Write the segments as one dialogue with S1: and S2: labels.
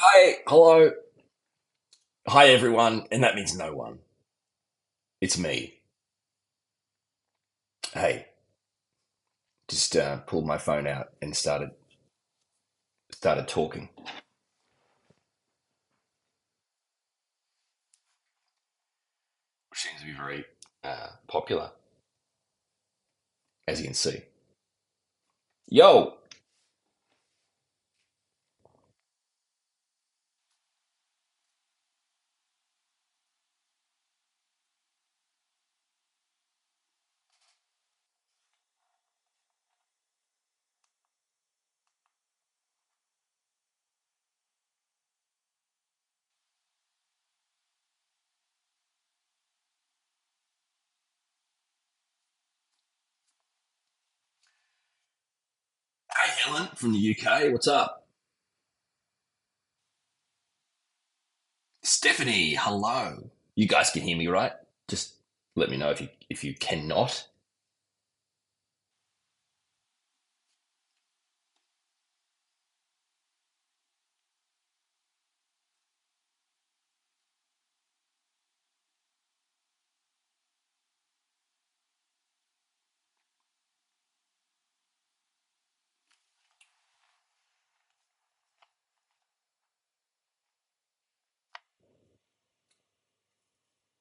S1: Hi, hello. Hi, everyone. And that means no one. It's me. Hey, just pulled my phone out and started talking, which seems to be very popular, as you can see. Yo, hey, Helen from the UK. What's up? Stephanie, hello. You guys can hear me, right? Just let me know if you cannot.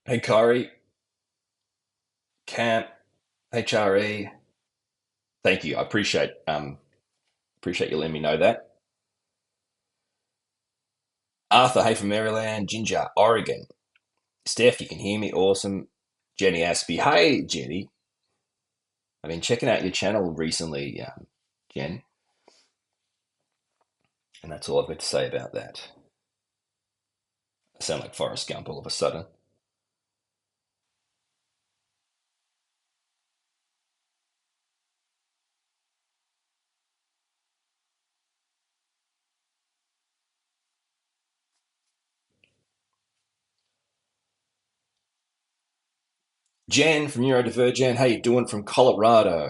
S1: Hey, Kari, Camp, HRE. Thank you. I appreciate you letting me know that. Arthur, hey from Maryland. Ginger, Oregon. Steph, you can hear me. Awesome. Jenny Aspie. Hey, Jenny. I've been checking out your channel recently, Jen, and that's all I've got to say about that. I sound like Forrest Gump all of a sudden. Jen from Neurodivergent. How you doing from Colorado?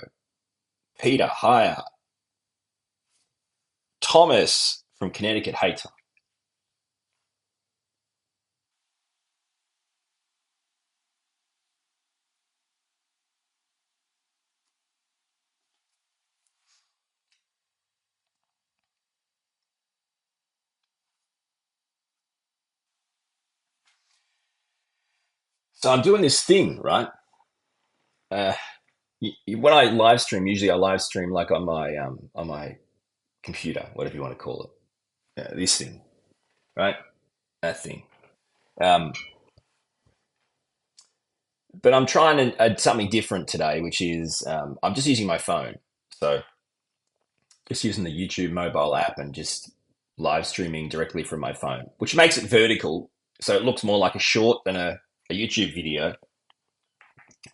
S1: Peter, hiya. Thomas from Connecticut. Hey, so I'm doing this thing, right? Uh, when I live stream, usually I live stream like on my computer, whatever you want to call it. This thing, right? That thing. Um, but I'm trying something different today, which is I'm just using my phone. So just using the YouTube mobile app and just live streaming directly from my phone, which makes it vertical. So it looks more like a short than a YouTube video.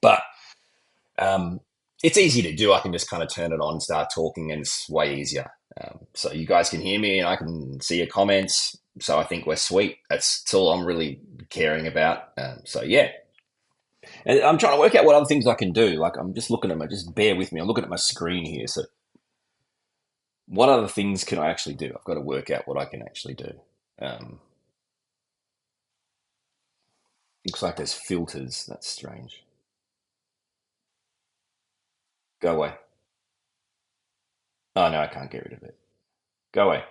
S1: But um, it's easy to do. I can just kind of turn it on, start talking, and it's way easier. So you guys can hear me and I can see your comments. So I think we're sweet. That's all I'm really caring about. So yeah, and I'm trying to work out what other things I can do. Like I'm just looking at my, just bear with me. I'm looking at my screen here. So what other things can I actually do? I've got to work out what I can actually do. Um, Looks like there's filters. That's strange. Go away. Oh no, I can't get rid of it. Go away.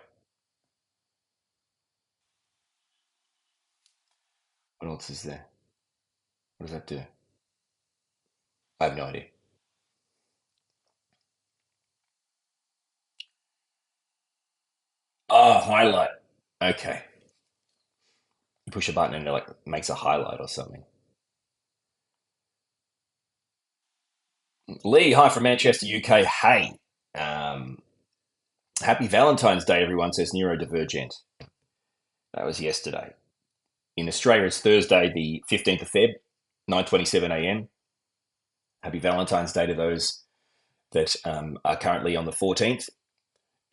S1: What else is there? What does that do? I have no idea. Oh, highlight. Okay. You push a button and it like makes a highlight or something. Lee, hi from Manchester, UK. Hey, um, happy Valentine's Day, everyone. Says Neurodivergent. That was yesterday. In Australia, it's Thursday, the 15th of Feb, 9:27 a.m. Happy Valentine's Day to those that are currently on the 14th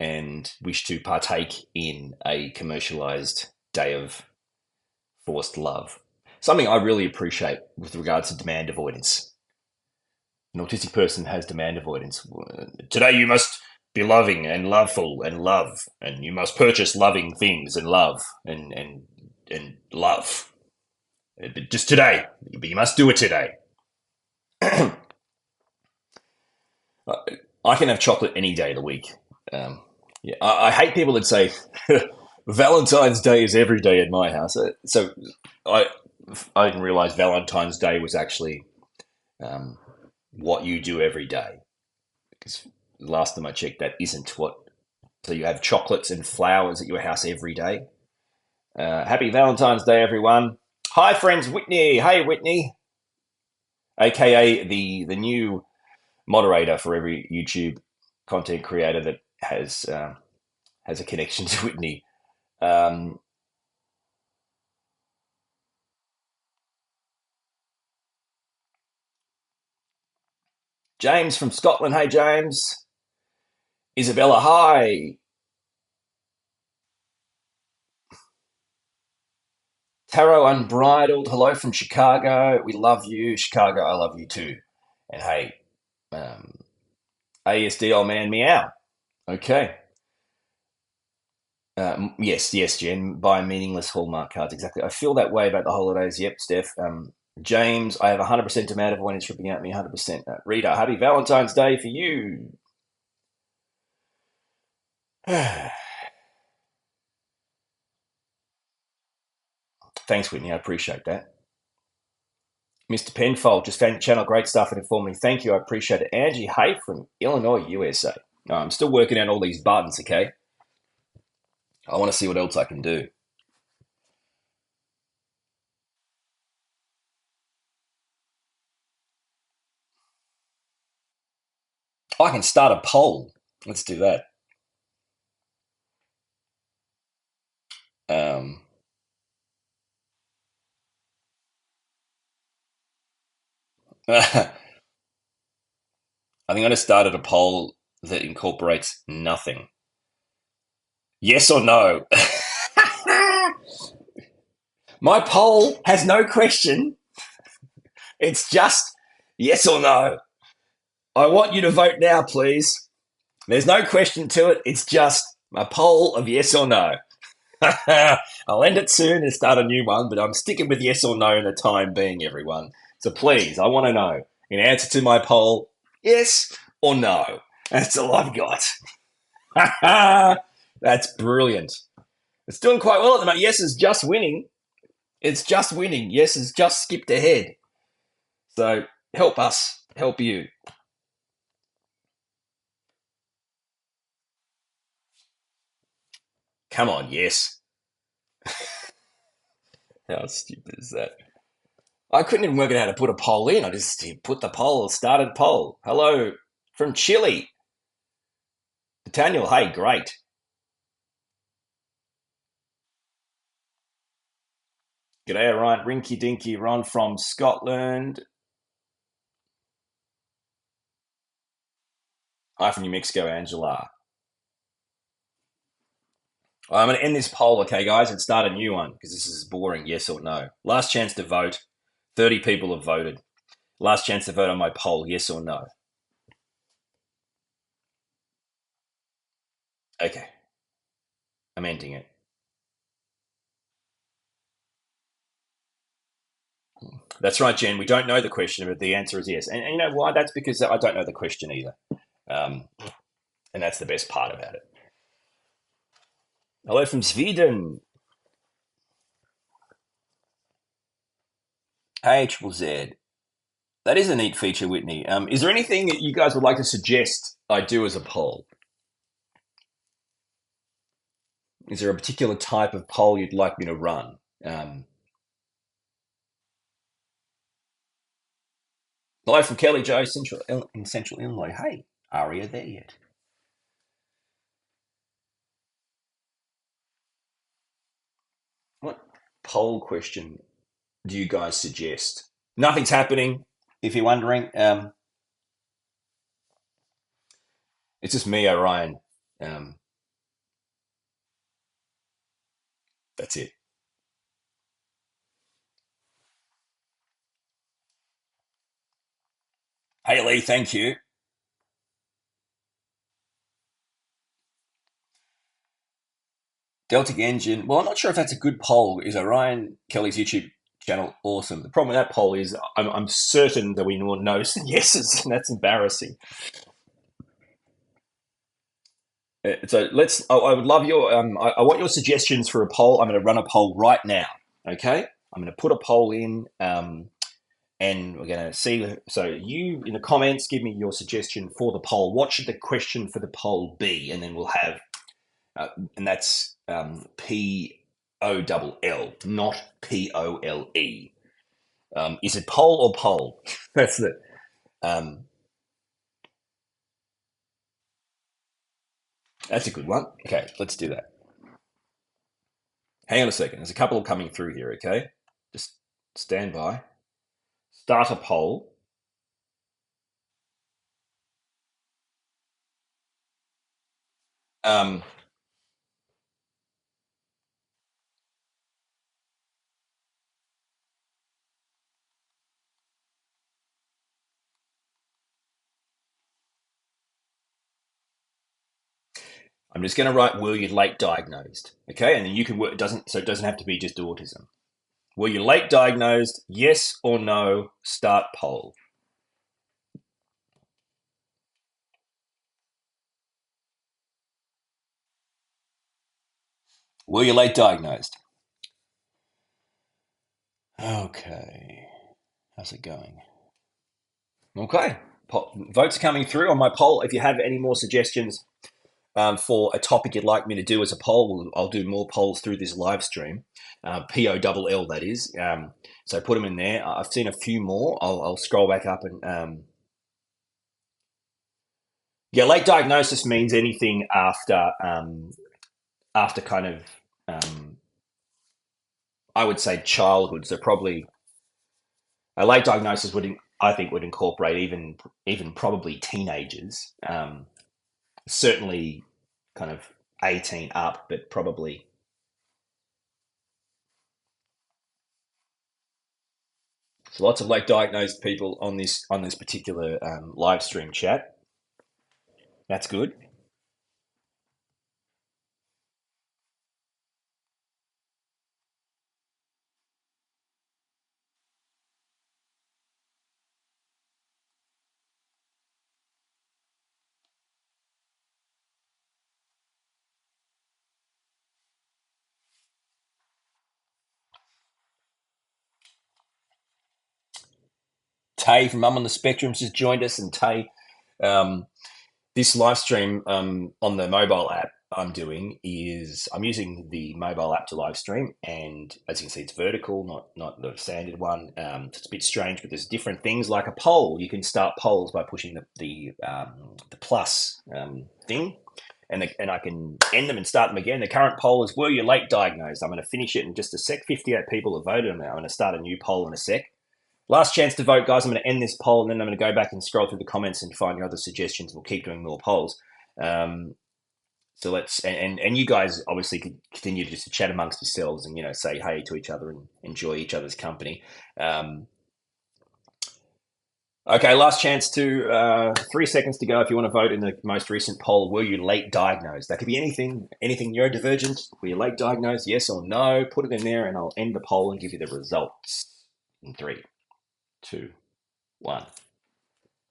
S1: and wish to partake in a commercialized day of forced love. Something I really appreciate with regards to demand avoidance. An autistic person has demand avoidance. Today you must. be loving and loveful and love, and you must purchase loving things and love and love. But just today, but you must do it today. I can have chocolate any day of the week. Um, yeah, I hate people that say Valentine's Day is every day in my house. So I I didn't realize Valentine's Day was actually um, what you do every day. Because last time I checked, that isn't what. So you have chocolates and flowers at your house every day. Happy Valentine's Day, everyone. Hi, friends, Whitney. Hey, Whitney, aka the new moderator for every YouTube content creator that has a connection to Whitney. Um, James from Scotland. Hey, James. Isabella. Hi. Tarot Unbridled. Hello from Chicago. We love you, Chicago. I love you too. And hey, um, ASD old man meow. Okay. Yes, yes, Jen. Buy meaningless Hallmark cards. Exactly. I feel that way about the holidays. Yep, Steph. James, I have 100% demand of when it's ripping out me 100%. Rita, happy Valentine's Day for you. Thanks, Whitney. I appreciate that. Mr. Penfold, just found your channel. Great stuff and informed me. Thank you. I appreciate it. Angie Hay from Illinois, USA. I'm still working out all these buttons, okay? I want to see what else I can do. I can start a poll. Let's do that. Um, I think I just started a poll that incorporates nothing. Yes or no? My poll has no question. It's just yes or no. I want you to vote now, please. There's no question to it. It's just a poll of yes or no. I'll end it soon and start a new one, but I'm sticking with yes or no in the time being, everyone. So please, I want to know, in answer to my poll, yes or no. That's all I've got. That's brilliant. It's doing quite well at the moment. Yes is just winning. It's just winning. Yes has just skipped ahead. So help us, help you. Come on, yes. How stupid is that? I couldn't even work out how to put a poll in. I just put the poll, started poll. Hello from Chile. Nathaniel, hey, great. G'day, Ryan. Rinky Dinky Ron from Scotland. Hi from New Mexico, Angela. I'm going to end this poll, okay, guys, and start a new one because this is boring. Yes or no? Last chance to vote. 30 people have voted. Last chance to vote on my poll. Yes or no? Okay, I'm ending it. That's right, Jen. We don't know the question, but the answer is yes. And you know why? That's because I don't know the question either. Um, and that's the best part about it. Hello from Sweden. Hey, Triple Z. That is a neat feature, Whitney. Is there anything that you guys would like to suggest I do as a poll? Is there a particular type of poll you'd like me to run? Hello from Kelly Joe, in Central Illinois. Hey, are you there yet? What poll question do you guys suggest? Nothing's happening, if you're wondering. It's just me, Orion. Um, that's it. Hey, Lee, thank you. Deltic Engine. Well, I'm not sure if that's a good poll. Is Orion Kelly's YouTube channel awesome? The problem with that poll is I'm certain that we will know some yeses, and that's embarrassing. So let's. I would love your. I want your suggestions for a poll. I'm going to run a poll right now. Okay, I'm going to put a poll in, and we're going to see. So you in the comments, give me your suggestion for the poll. What should the question for the poll be? And then we'll have, and that's POLL, not POLE. Is it poll or poll? That's the. Um, that's a good one. Okay, let's do that. Hang on a second. There's a couple coming through here. Okay, just stand by. Start a poll. Um, I'm just going to write, were you late diagnosed? Okay, and then you can work. It doesn't have to be just autism. Were you late diagnosed? Yes or no? Start poll. Were you late diagnosed? Okay. How's it going? Okay. Votes coming through on my poll. If you have any more suggestions for a topic you'd like me to do as a poll, I'll do more polls through this live stream. POLL, that is. So put them in there. I've seen a few more. I'll scroll back up and yeah, late diagnosis means anything after kind of I would say childhood. So probably a late diagnosis I think would incorporate even probably teenagers. Certainly kind of 18 up, but probably so lots of late diagnosed people on this particular live stream chat. That's good. Tay from Mum on the Spectrum's just joined us, and Tay, um, this live stream on the mobile app I'm doing is I'm using the mobile app to live stream, and as you can see, it's vertical, not the standard one. It's a bit strange, but there's different things like a poll. You can start polls by pushing the plus thing, and I can end them and start them again. The current poll is: were you late diagnosed? I'm going to finish it in just a sec. 58 people have voted. I'm going to start a new poll in a sec. Last chance to vote, guys. I'm going to end this poll, and then I'm going to go back and scroll through the comments and find your other suggestions. We'll keep doing more polls. Um, so let's and you guys obviously continue to just chat amongst yourselves and say hey to each other and enjoy each other's company. Okay, last chance to 3 seconds to go. If you want to vote in the most recent poll, were you late diagnosed? That could be anything neurodivergent. Were you late diagnosed? Yes or no? Put it in there, and I'll end the poll and give you the results in 3, 2, 1.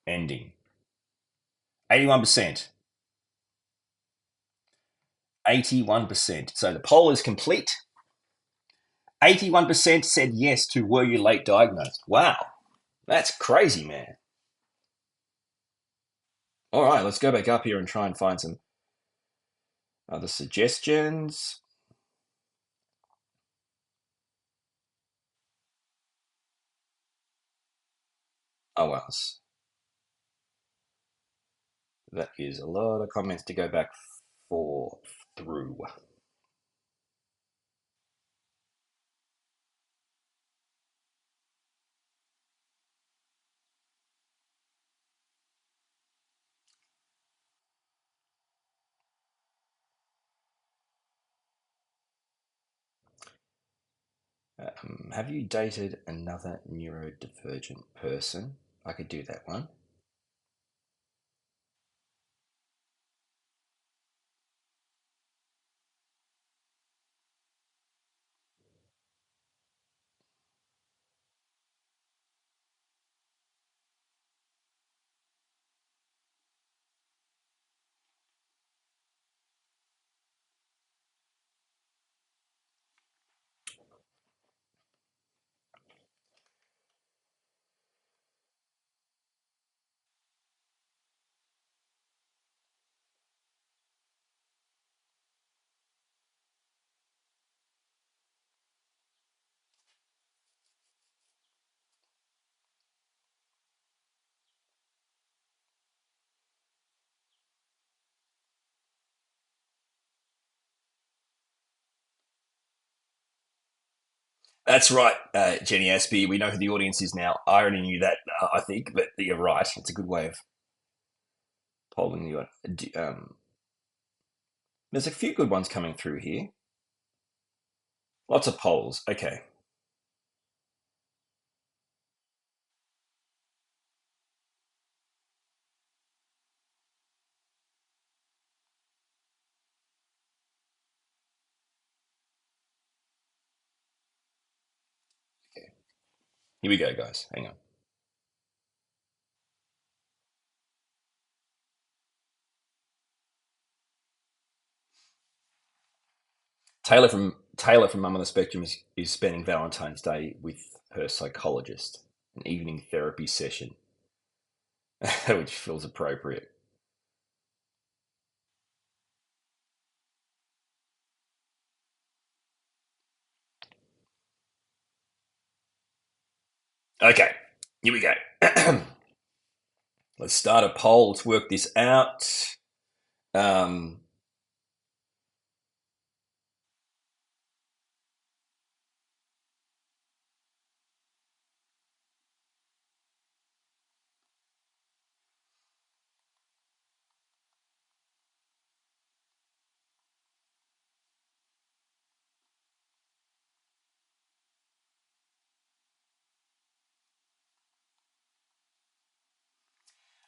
S1: Ending. 81%. 81%. So the poll is complete. 81% said yes to were you late diagnosed. Wow. That's crazy, man. All right, let's go back up here and try and find some other suggestions. Oh, well. That is a lot of comments to go back through. Have you dated another neurodivergent person? I could do that one. That's right, Jenny Aspie. We know who the audience is now. I already knew that, I think, but you're right. It's a good way of polling the audience. There's a few good ones coming through here. Lots of polls. Okay. Okay. Here we go, guys. Hang on. Taylor from Mum on the Spectrum is spending Valentine's Day with her psychologist, an evening therapy session, which feels appropriate. Okay, here we go. Let's start a poll. Let's work this out. Um,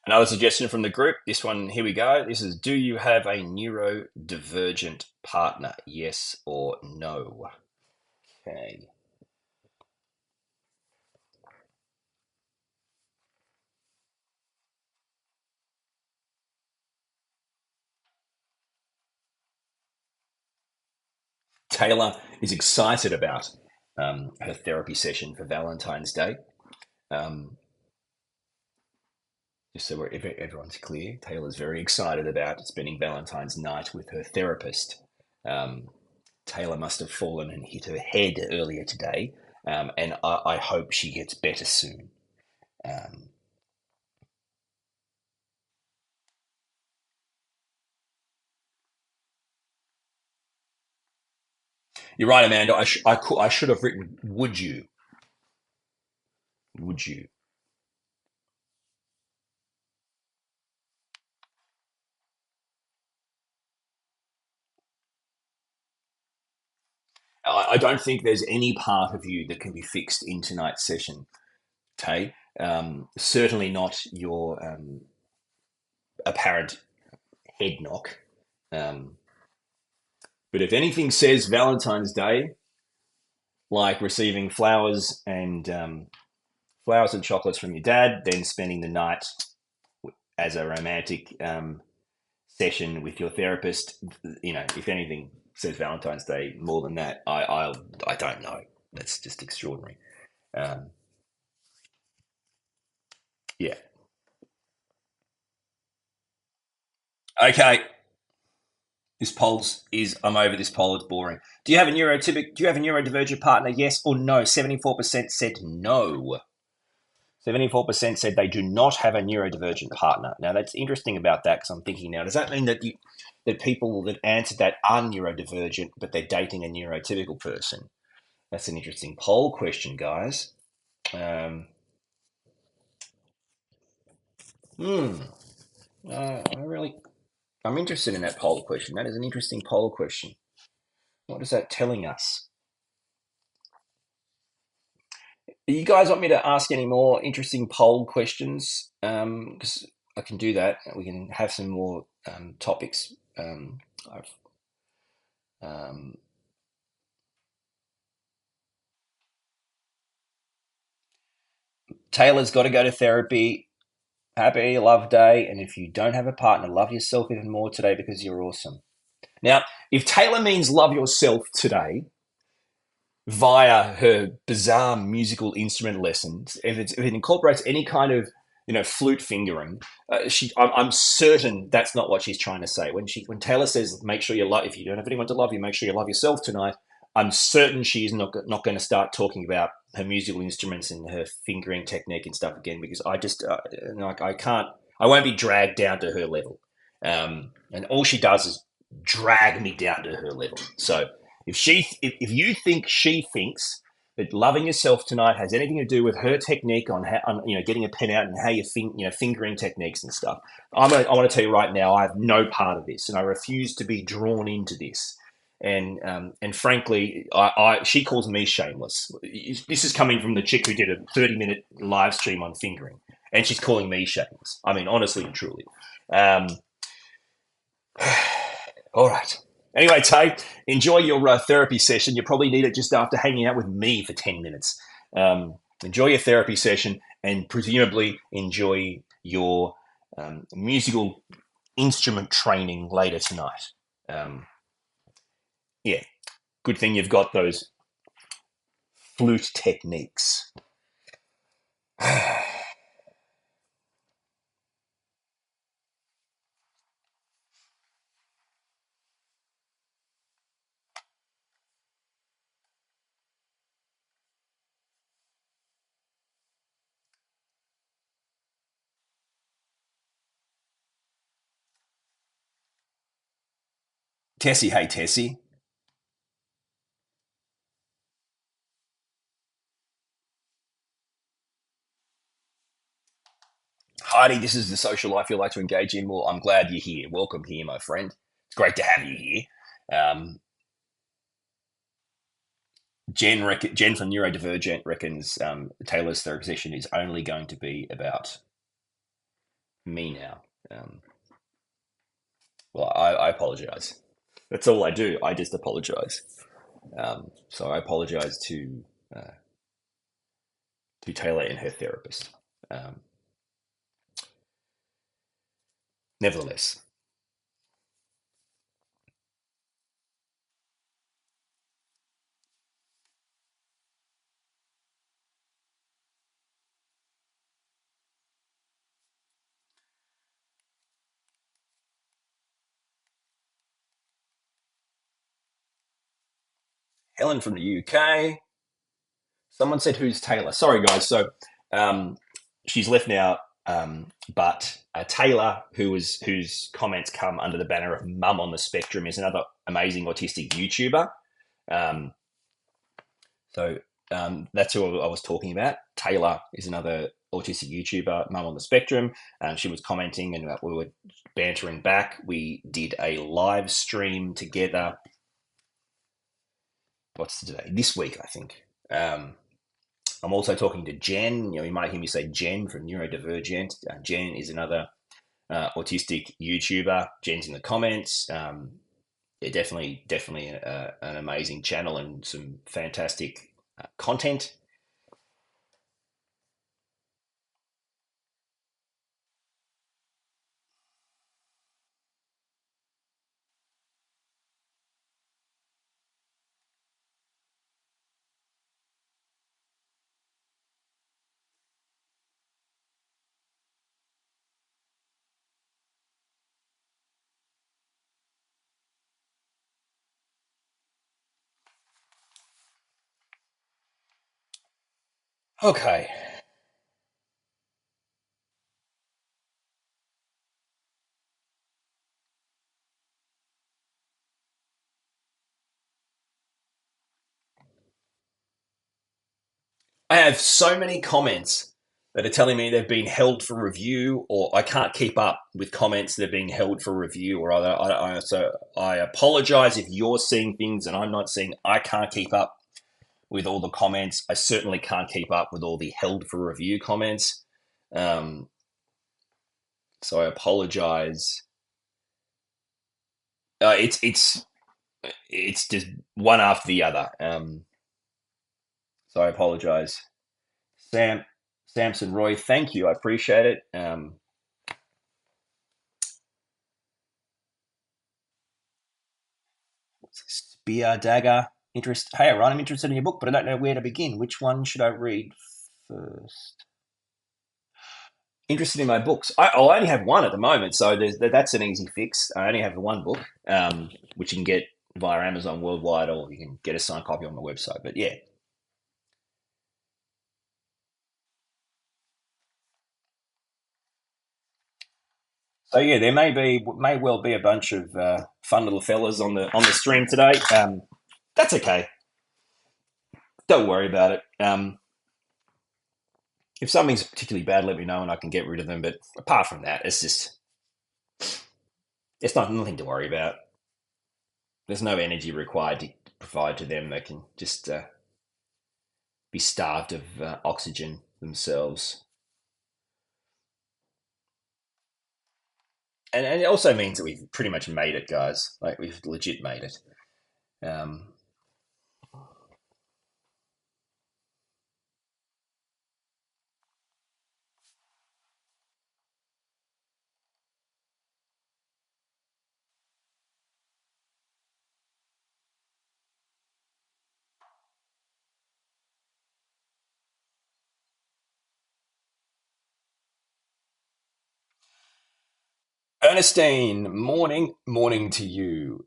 S1: Another suggestion from the group. This one, here we go. This is: do you have a neurodivergent partner? Yes or no? Okay. Taylor is excited about her therapy session for Valentine's Day. Um, just so everyone's clear, Taylor's very excited about spending Valentine's night with her therapist. Um, Taylor must have fallen and hit her head earlier today, and I hope she gets better soon. Um, you're right, Amanda. I should have written, would you? Would you? I don't think there's any part of you that can be fixed in tonight's session, Tay. Certainly not your apparent head knock. Um, but if anything says Valentine's Day, like receiving flowers and chocolates from your dad, then spending the night as a romantic session with your therapist, if anything says Valentine's Day more than that, I don't know. That's just extraordinary. Um, yeah. Okay. This polls is I'm over this poll. It's boring. Do you have a neurotypic? Do you have a neurodivergent partner? Yes or no? 74% said no. 74% said they do not have a neurodivergent partner. Now that's interesting about that because I'm thinking now, does that mean that people that answered that are neurodivergent, but they're dating a neurotypical person? That's an interesting poll question, guys. Um, hmm. I'm interested in that poll question. That is an interesting poll question. What is that telling us? You guys want me to ask any more interesting poll questions? Because I can do that. We can have some more topics. Um, Taylor's got to go to therapy. Happy Love Day. And if you don't have a partner, love yourself even more today because you're awesome. Now, if Taylor means love yourself today via her bizarre musical instrument lessons, if it incorporates any kind of flute fingering, I'm certain that's not what she's trying to say. When Taylor says, "Make sure you love," if you don't have anyone to love you, make sure you love yourself tonight. I'm certain she's not going to start talking about her musical instruments and her fingering technique and stuff again because I just like I can't. I won't be dragged down to her level. And all she does is drag me down to her level. So if you think she thinks But loving yourself tonight has anything to do with her technique on how, getting a pen out and how you think, fingering techniques and stuff. I want to tell you right now, I have no part of this, and I refuse to be drawn into this. And frankly, she calls me shameless. This is coming from the chick who did a 30-minute live stream on fingering, and she's calling me shameless. I mean, honestly and truly. Um, all right. Anyway, Tay, enjoy your therapy session. You probably need it just after hanging out with me for 10 minutes. Enjoy your therapy session and presumably enjoy your musical instrument training later tonight. Yeah, good thing you've got those flute techniques. Tessie, hey, Tessie. Heidi, this is the social life you like to engage in. Well, I'm glad you're here. Welcome here, my friend. It's great to have you here. Um, Jen from Neurodivergent reckons Taylor's therapy session is only going to be about me now. Um, well, I apologize. That's all I do. I just apologize. So I apologize to Taylor and her therapist. Um, Nevertheless, Helen from the UK. Someone said, "Who's Taylor?" Sorry, guys. So um, she's left now. But Taylor, whose comments come under the banner of "Mum on the Spectrum," is another amazing autistic YouTuber. Um, so that's who I was talking about. Taylor is another autistic YouTuber, Mum on the Spectrum. She was commenting, and we were bantering back. We did a live stream together. What's today? This week, I think. I'm also talking to Jen. You might hear me say Jen from Neurodivergent. Jen is another autistic YouTuber. Jen's in the comments. Yeah, definitely an amazing channel and some fantastic content. Okay. I have so many comments that are telling me they've been held for review, or I can't keep up with comments that are being held for review, or other. So I apologize if you're seeing things and I'm not seeing. I can't keep up with all the comments. I certainly can't keep up with all the held for review comments. Um, so I apologize. It's just one after the other. So I apologize. Sam Samson Roy, thank you. I appreciate it. Spear Dagger. Hey, Ryan, I'm interested in your book, but I don't know where to begin. Which one should I read first? Interested in my books. I only have one at the moment, so that's an easy fix. I only have one book, which you can get via Amazon worldwide, or you can get a signed copy on my website. But yeah, so yeah, there may well be a bunch of fun little fellas on the stream today. That's okay. Don't worry about it. If something's particularly bad, let me know and I can get rid of them. But apart from that, it's not nothing to worry about. There's no energy required to provide to them. They can just be starved of oxygen themselves. And it also means that we've pretty much made it, guys. Like we've legit made it. Um, Ernestine, morning to you.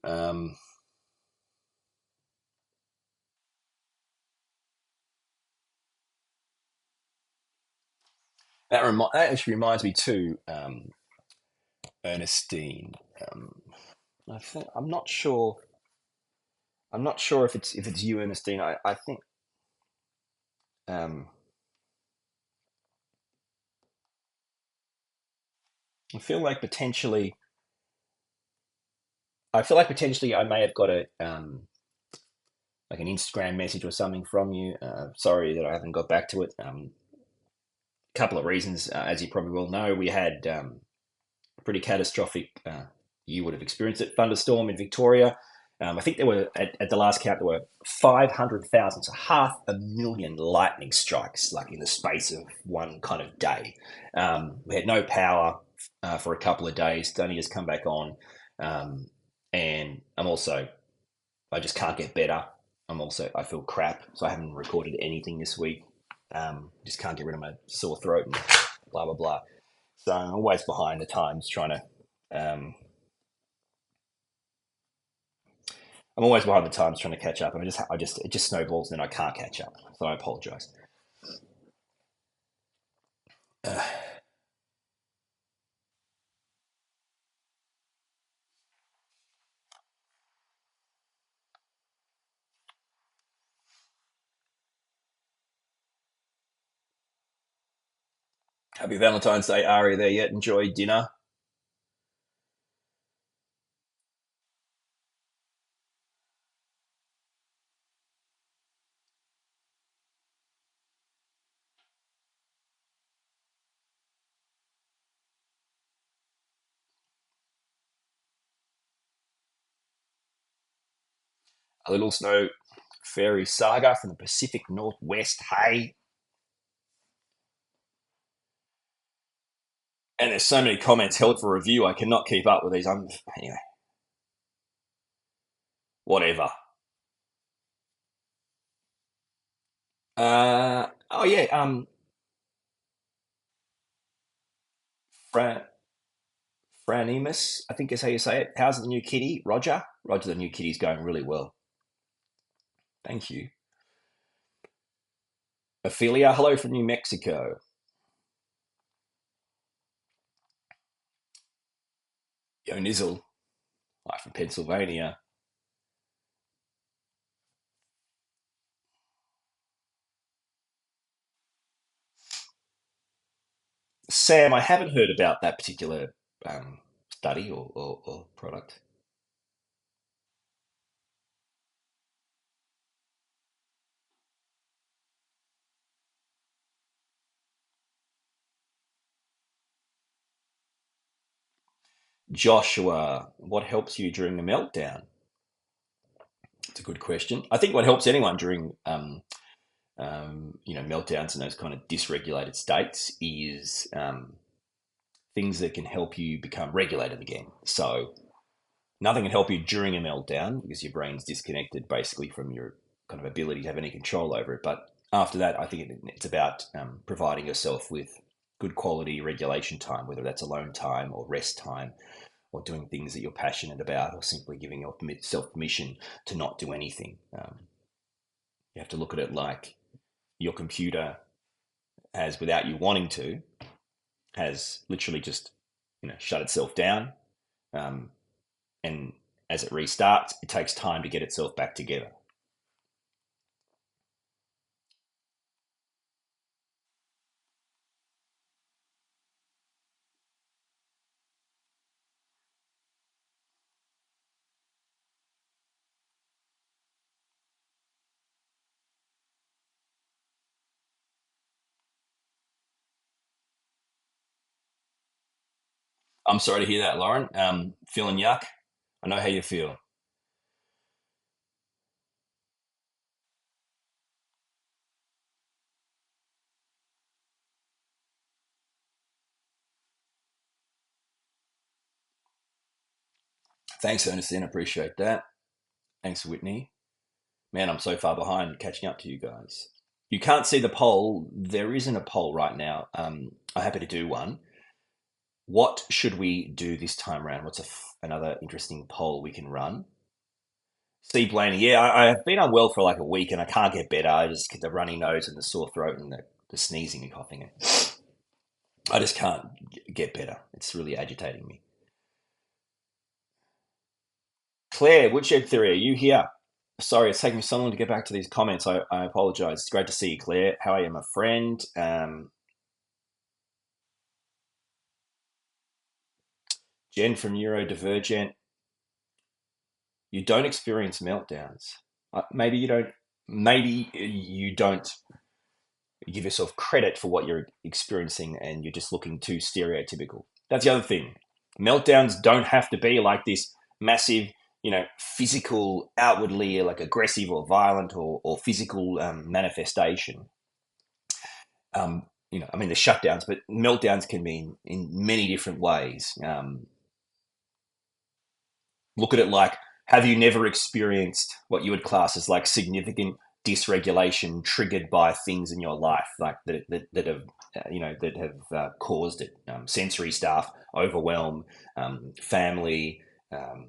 S1: That actually reminds me too, Ernestine. Um, I'm not sure. I'm not sure if it's you, Ernestine. I think um, I feel like potentially. I feel like potentially I may have got a like an Instagram message or something from you. Sorry that I haven't got back to it. Couple of reasons, as you probably will know, we had pretty catastrophic. You would have experienced it. Thunderstorm in Victoria. I think there were at the last count there were 500,000, so 500,000 lightning strikes, like in the space of one kind of day. We had no power for a couple of days. It's only just come back on, um, and I just can't get better. I feel crap, so I haven't recorded anything this week. Just can't get rid of my sore throat and blah blah blah. So I'm always behind the times trying to. Um, I'm always behind the times trying to catch up, and it just snowballs, and then I can't catch up. So I apologise. Uh, Happy Valentine's Day, Ari. There yet? Enjoy dinner. A little snow fairy saga from the Pacific Northwest. Hey, and there's so many comments held for review. I cannot keep up with these. I'm anyway. Whatever. Oh yeah. Fran, Franemus, I think is how you say it. How's the new kitty, Roger? Roger, the new kitty's going really well. Thank you. Ophelia, hello from New Mexico. Yo Nizzle, hi from Pennsylvania. Sam, I haven't heard about that particular study or product. Joshua, what helps you during the meltdown? It's a good question. I think what helps anyone during meltdowns and those kind of dysregulated states is things that can help you become regulated again. So nothing can help you during a meltdown because your brain's disconnected basically from your kind of ability to have any control over it. But after that, I think it's about providing yourself with good quality regulation time, whether that's alone time or rest time, or doing things that you're passionate about, or simply giving yourself permission to not do anything. You have to look at it like your computer has, without you wanting to, has literally just shut itself down, um, and as it restarts, it takes time to get itself back together. I'm sorry to hear that, Lauren. Feeling yuck. I know how you feel. Thanks, Ernestine. Appreciate that. Thanks, Whitney. Man, I'm so far behind catching up to you guys. You can't see the poll. There isn't a poll right now. I'm happy to do one. What should we do this time around? What's another interesting poll we can run? See, Blaney, yeah, I've been unwell for like a week and I can't get better. I just get the runny nose and the sore throat and the sneezing and coughing. I just can't get better. It's really agitating me. Claire, Woodshed Theory, are you here? Sorry, it's taking me so long to get back to these comments. I apologize. It's great to see you, Claire. How are you, my friend? Jen from Neurodivergent. You don't experience meltdowns. Maybe you don't. Maybe you don't give yourself credit for what you're experiencing, and you're just looking too stereotypical. That's the other thing. Meltdowns don't have to be like this massive, physical, outwardly like aggressive or violent or physical manifestation. I mean, the shutdowns, but meltdowns can be in many different ways. Look at it like, have you never experienced what you would class as like significant dysregulation triggered by things in your life, like that have caused it? Sensory stuff, overwhelm, family, um,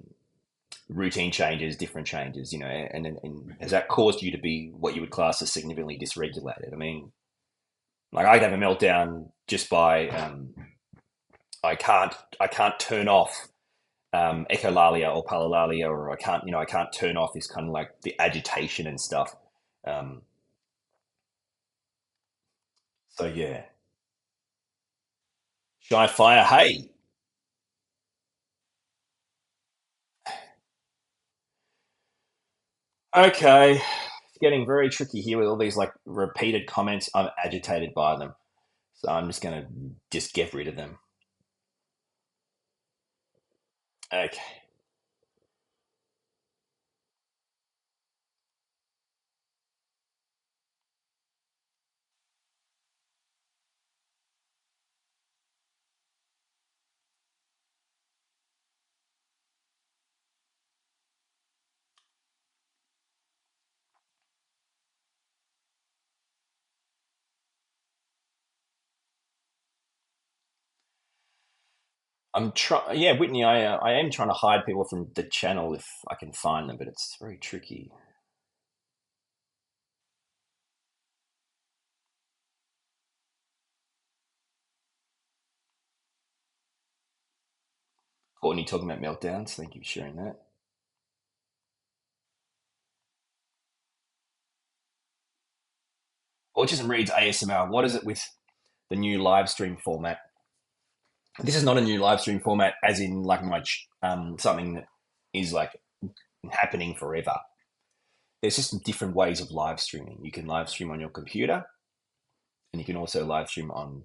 S1: routine changes, different changes. And has that caused you to be what you would class as significantly dysregulated? I mean, like I have a meltdown just by I can't turn off echolalia or palilalia, or I can't turn off this kind of like the agitation and stuff. Um, so yeah, shy fire. Hey, okay, it's getting very tricky here with all these like repeated comments. I'm agitated by them, so I'm just gonna just get rid of them. Okay. I'm trying. Yeah, Whitney, I am trying to hide people from the channel if I can find them, but it's very tricky. Courtney talking about meltdowns. Thank you for sharing that. Autism reads ASMR. What is it with the new live stream format? This is not a new live stream format, as in like something that is like happening forever. There's just different ways of live streaming. You can live stream on your computer, and you can also live stream on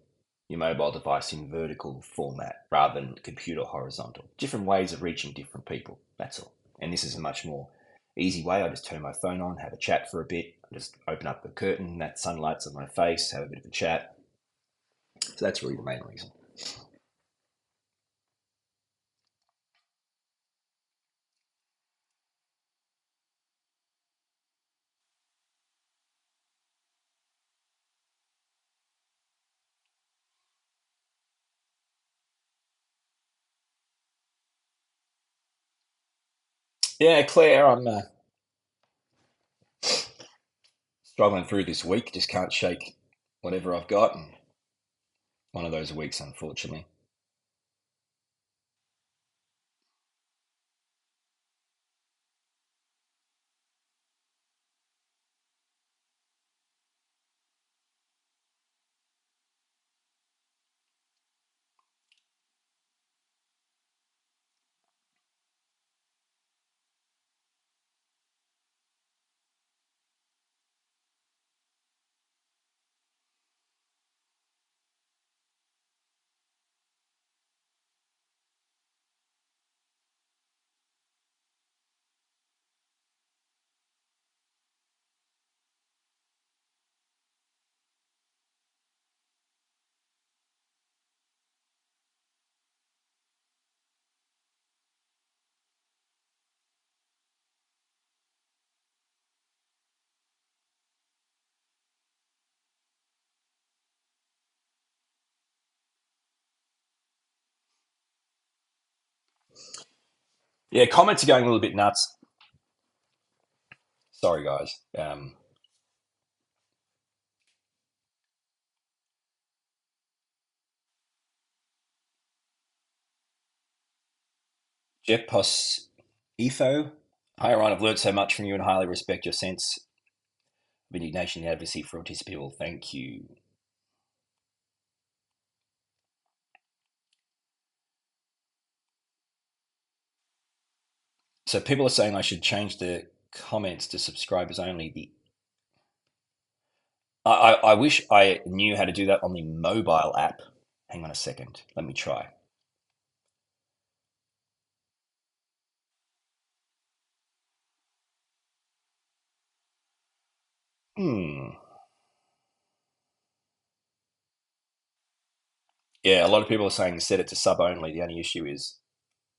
S1: your mobile device in vertical format rather than computer horizontal. Different ways of reaching different people. That's all. And this is a much more easy way. I just turn my phone on, have a chat for a bit, I just open up the curtain, that sunlight's on my face, have a bit of a chat. So that's really the main reason. Yeah, Claire, I'm struggling through this week. Just can't shake whatever I've got. And one of those weeks, unfortunately. Yeah, comments are going a little bit nuts. Sorry, guys. Jeff Pos Etho. Hi, Ryan. I've learned so much from you and highly respect your sense of indignation and advocacy for autistic people. Thank you. So people are saying I should change the comments to subscribers only. I wish I knew how to do that on the mobile app. Hang on a second. Let me try. Hmm. Yeah, a lot of people are saying set it to sub only. The only issue is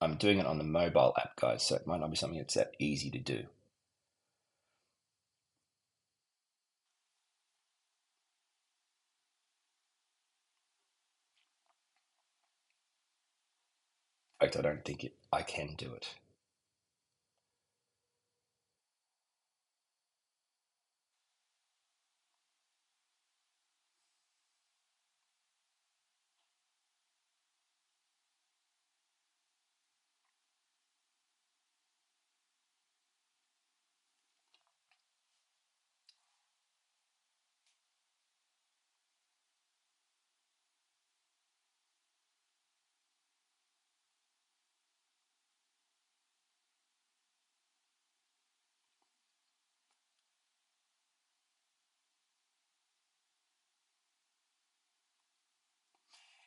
S1: I'm doing it on the mobile app, guys, so it might not be something that's that easy to do. In fact, I don't think I can do it.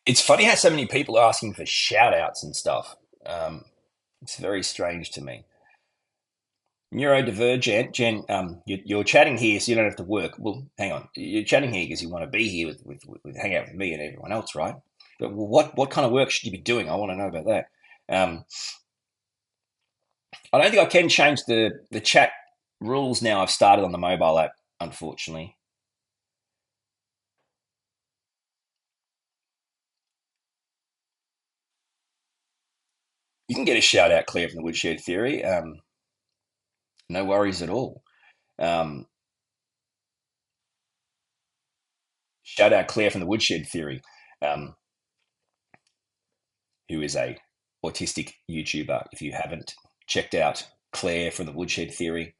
S1: It's funny how so many people are asking for shout outs and stuff. Um, it's very strange to me. Neurodivergent, Jen, you're chatting here so you don't have to work. Well, hang on. You're chatting here because you want to be here with hang out with me and everyone else, right? But what kind of work should you be doing? I want to know about that. Um, I don't think I can change the chat rules now. I've started on the mobile app, unfortunately. You can get a shout out, Claire, from the Woodshed Theory. No worries at all. Um, Shout out Claire from the Woodshed Theory, um, who is a autistic YouTuber. If you haven't checked out Claire from the Woodshed Theory,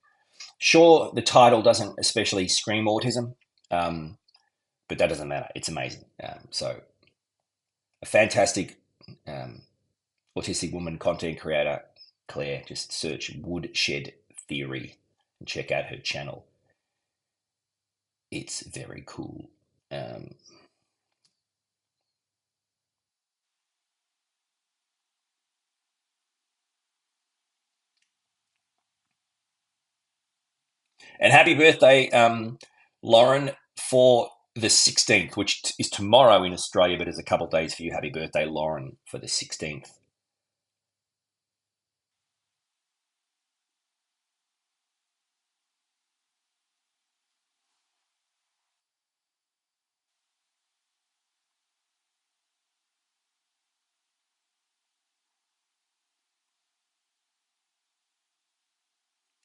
S1: sure, the title doesn't especially scream autism, um, but that doesn't matter. It's amazing. So, a fantastic um, autistic woman content creator, Claire. Just search Woodshed Theory and check out her channel. It's very cool. Um, and happy birthday, Lauren, for the 16th, which is tomorrow in Australia, but is a couple of days for you. Happy birthday, Lauren, for the 16th.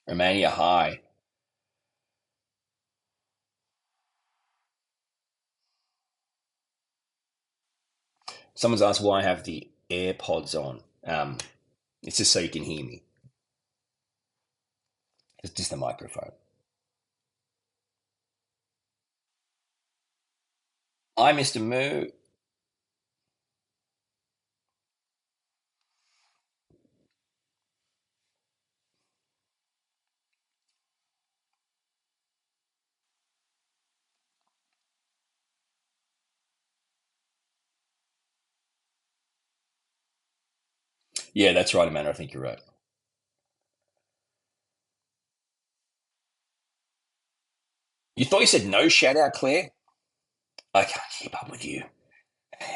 S1: Romania High. Someone's asked why I have the AirPods on. It's just so you can hear me. It's just the microphone. Hi, Mr. Moo. Yeah, that's right, Amanda. I think you're right. You thought you said no shout out, Claire? I can't keep up with you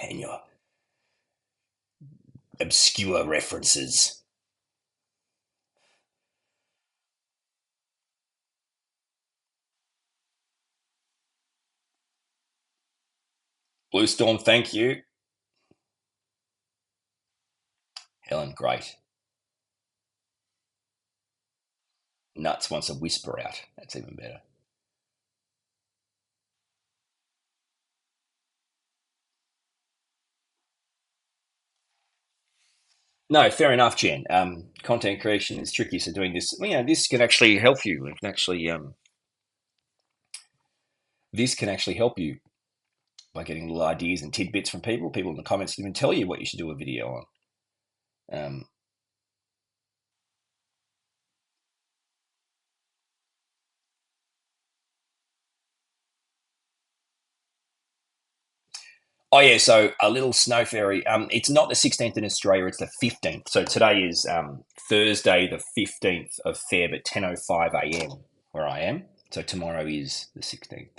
S1: and your obscure references. Blue Storm, thank you. Helen, great. Nuts wants a whisper out. That's even better. No, fair enough, Jen. Content creation is tricky, so doing this, well, this can actually help you. It can actually, this can actually help you by getting little ideas and tidbits from people. People in the comments can even tell you what you should do a video on. Um, oh yeah, so a little snow fairy. It's not the 16th in Australia; it's the 15th. So today is Thursday, the 15th of Feb at 10:05 a.m. where I am. So tomorrow is the 16th.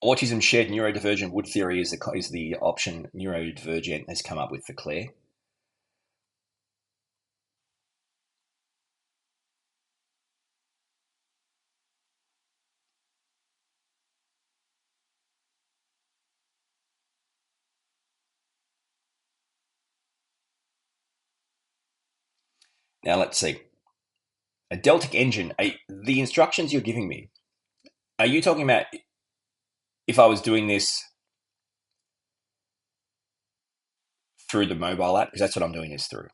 S1: Autism shared neurodivergent wood theory is the option neurodivergent has come up with for Claire. Now let's see. A Deltic engine. The instructions you're giving me. Are you talking about if I was doing this through the mobile app? Because that's what I'm doing this through.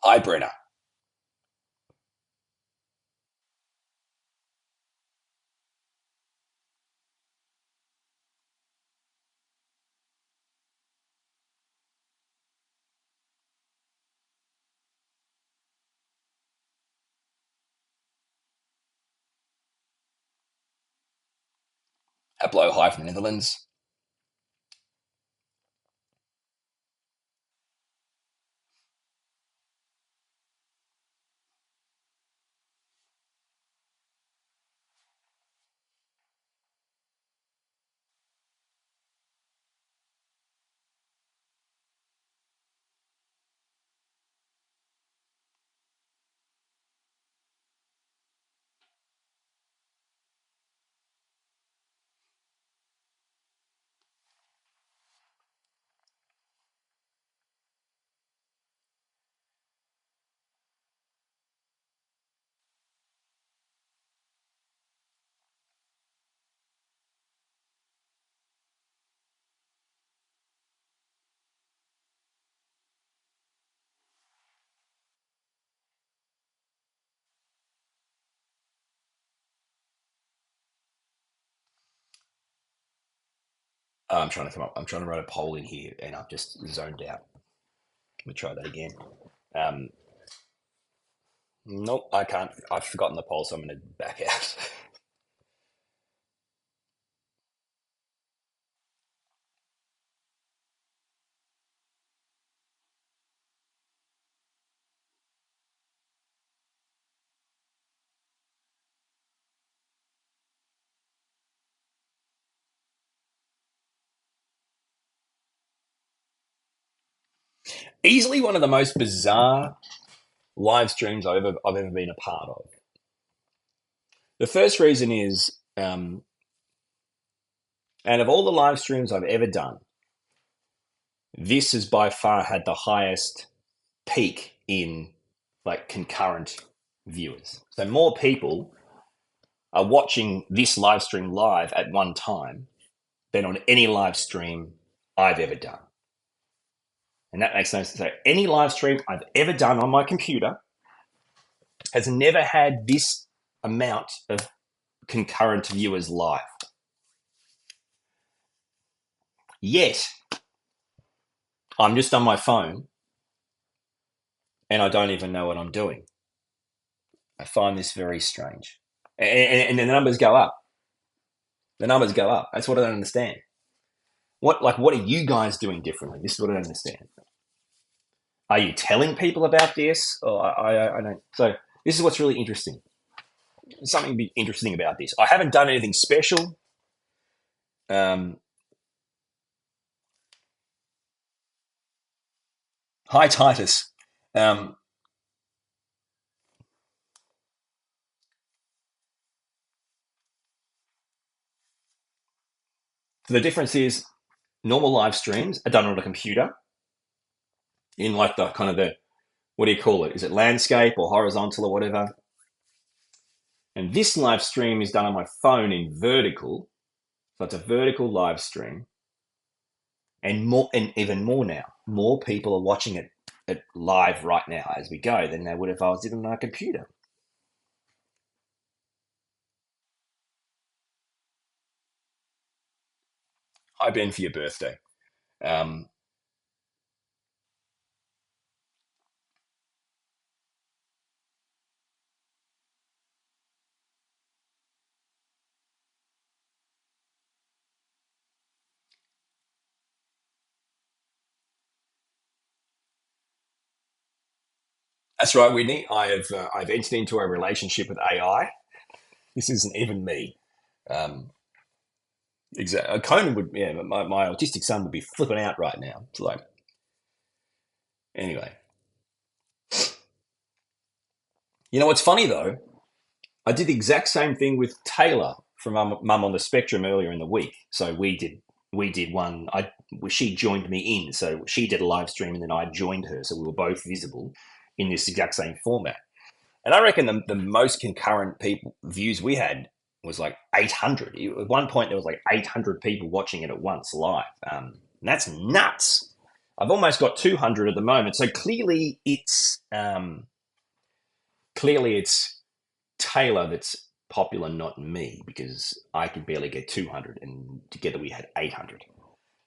S1: Hi, Brenna. Hello, hi from the Netherlands. I'm trying to come up. I'm trying to write a poll in here, and I've just zoned out. Let me try that again. Um, nope, I can't. I've forgotten the poll, so I'm going to back out. Easily one of the most bizarre live streams I've ever been a part of. The first reason is, out of all the live streams I've ever done, this has by far had the highest peak in like concurrent viewers. So more people are watching this live stream live at one time than on any live stream I've ever done. And that makes no sense. So any live stream I've ever done on my computer has never had this amount of concurrent viewers live. Yet I'm just on my phone and I don't even know what I'm doing. I find this very strange. And the numbers go up. The numbers go up. That's what I don't understand. What are you guys doing differently? This is what I don't understand. Are you telling people about this? Or I don't. So this is what's really interesting. There's something interesting about this. I haven't done anything special. Um, Hi, Titus. Um, so the difference is normal live streams are done on a computer in like the kind of the, what do you call it? Is it landscape or horizontal or whatever? And this live stream is done on my phone in vertical. So it's a vertical live stream. And more, and even more now, more people are watching it live right now as we go than they would if I was doing it on a computer. Hi, Ben, for your birthday. Um, that's right, Whitney. I've entered into a relationship with AI. This isn't even me. Um, exactly. Conan would, yeah, my autistic son would be flipping out right now. It's like, anyway, you know what's funny though? I did the exact same thing with Taylor from Mum on the Spectrum earlier in the week. So we did one. She joined me in, so she did a live stream, and then I joined her, so we were both visible in this exact same format. And I reckon the most concurrent people views we had was like 800. At one point, there was like 800 people watching it at once live. And that's nuts. I've almost got 200 at the moment. So clearly it's Taylor that's popular, not me, because I could barely get 200, and together we had 800.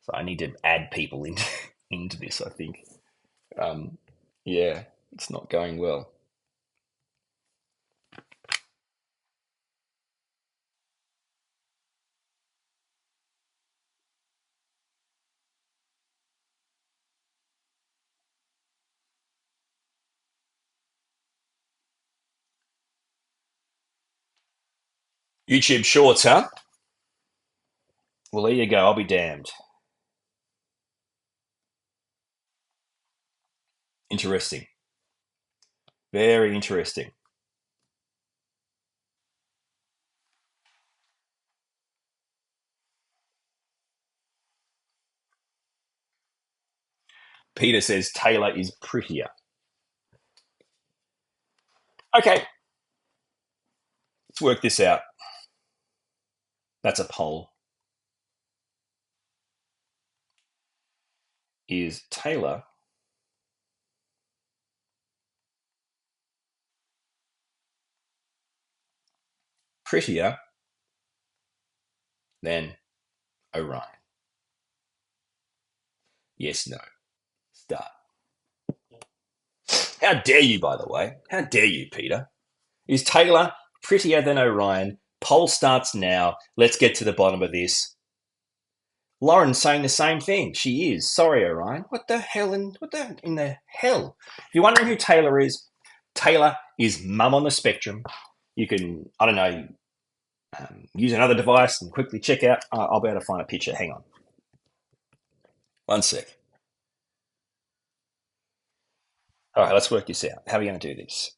S1: So I need to add people into into this. I think. Um, yeah, it's not going well. YouTube Shorts, huh? Well, there you go. I'll be damned. Interesting. Very interesting. Peter says Taylor is prettier. Okay, let's work this out. That's a poll. Is Taylor prettier than Orion? Yes, no. Start. How dare you, by the way? How dare you, Peter? Is Taylor prettier than Orion? Poll starts now. Let's get to the bottom of this. Lauren's saying the same thing. She is. Sorry, Orion. What the hell? If you're wondering who Taylor is Mum on the Spectrum. You can, I don't know, use another device and quickly check out. I'll be able to find a picture. Hang on. One sec. All right, let's work this out. How are we going to do this?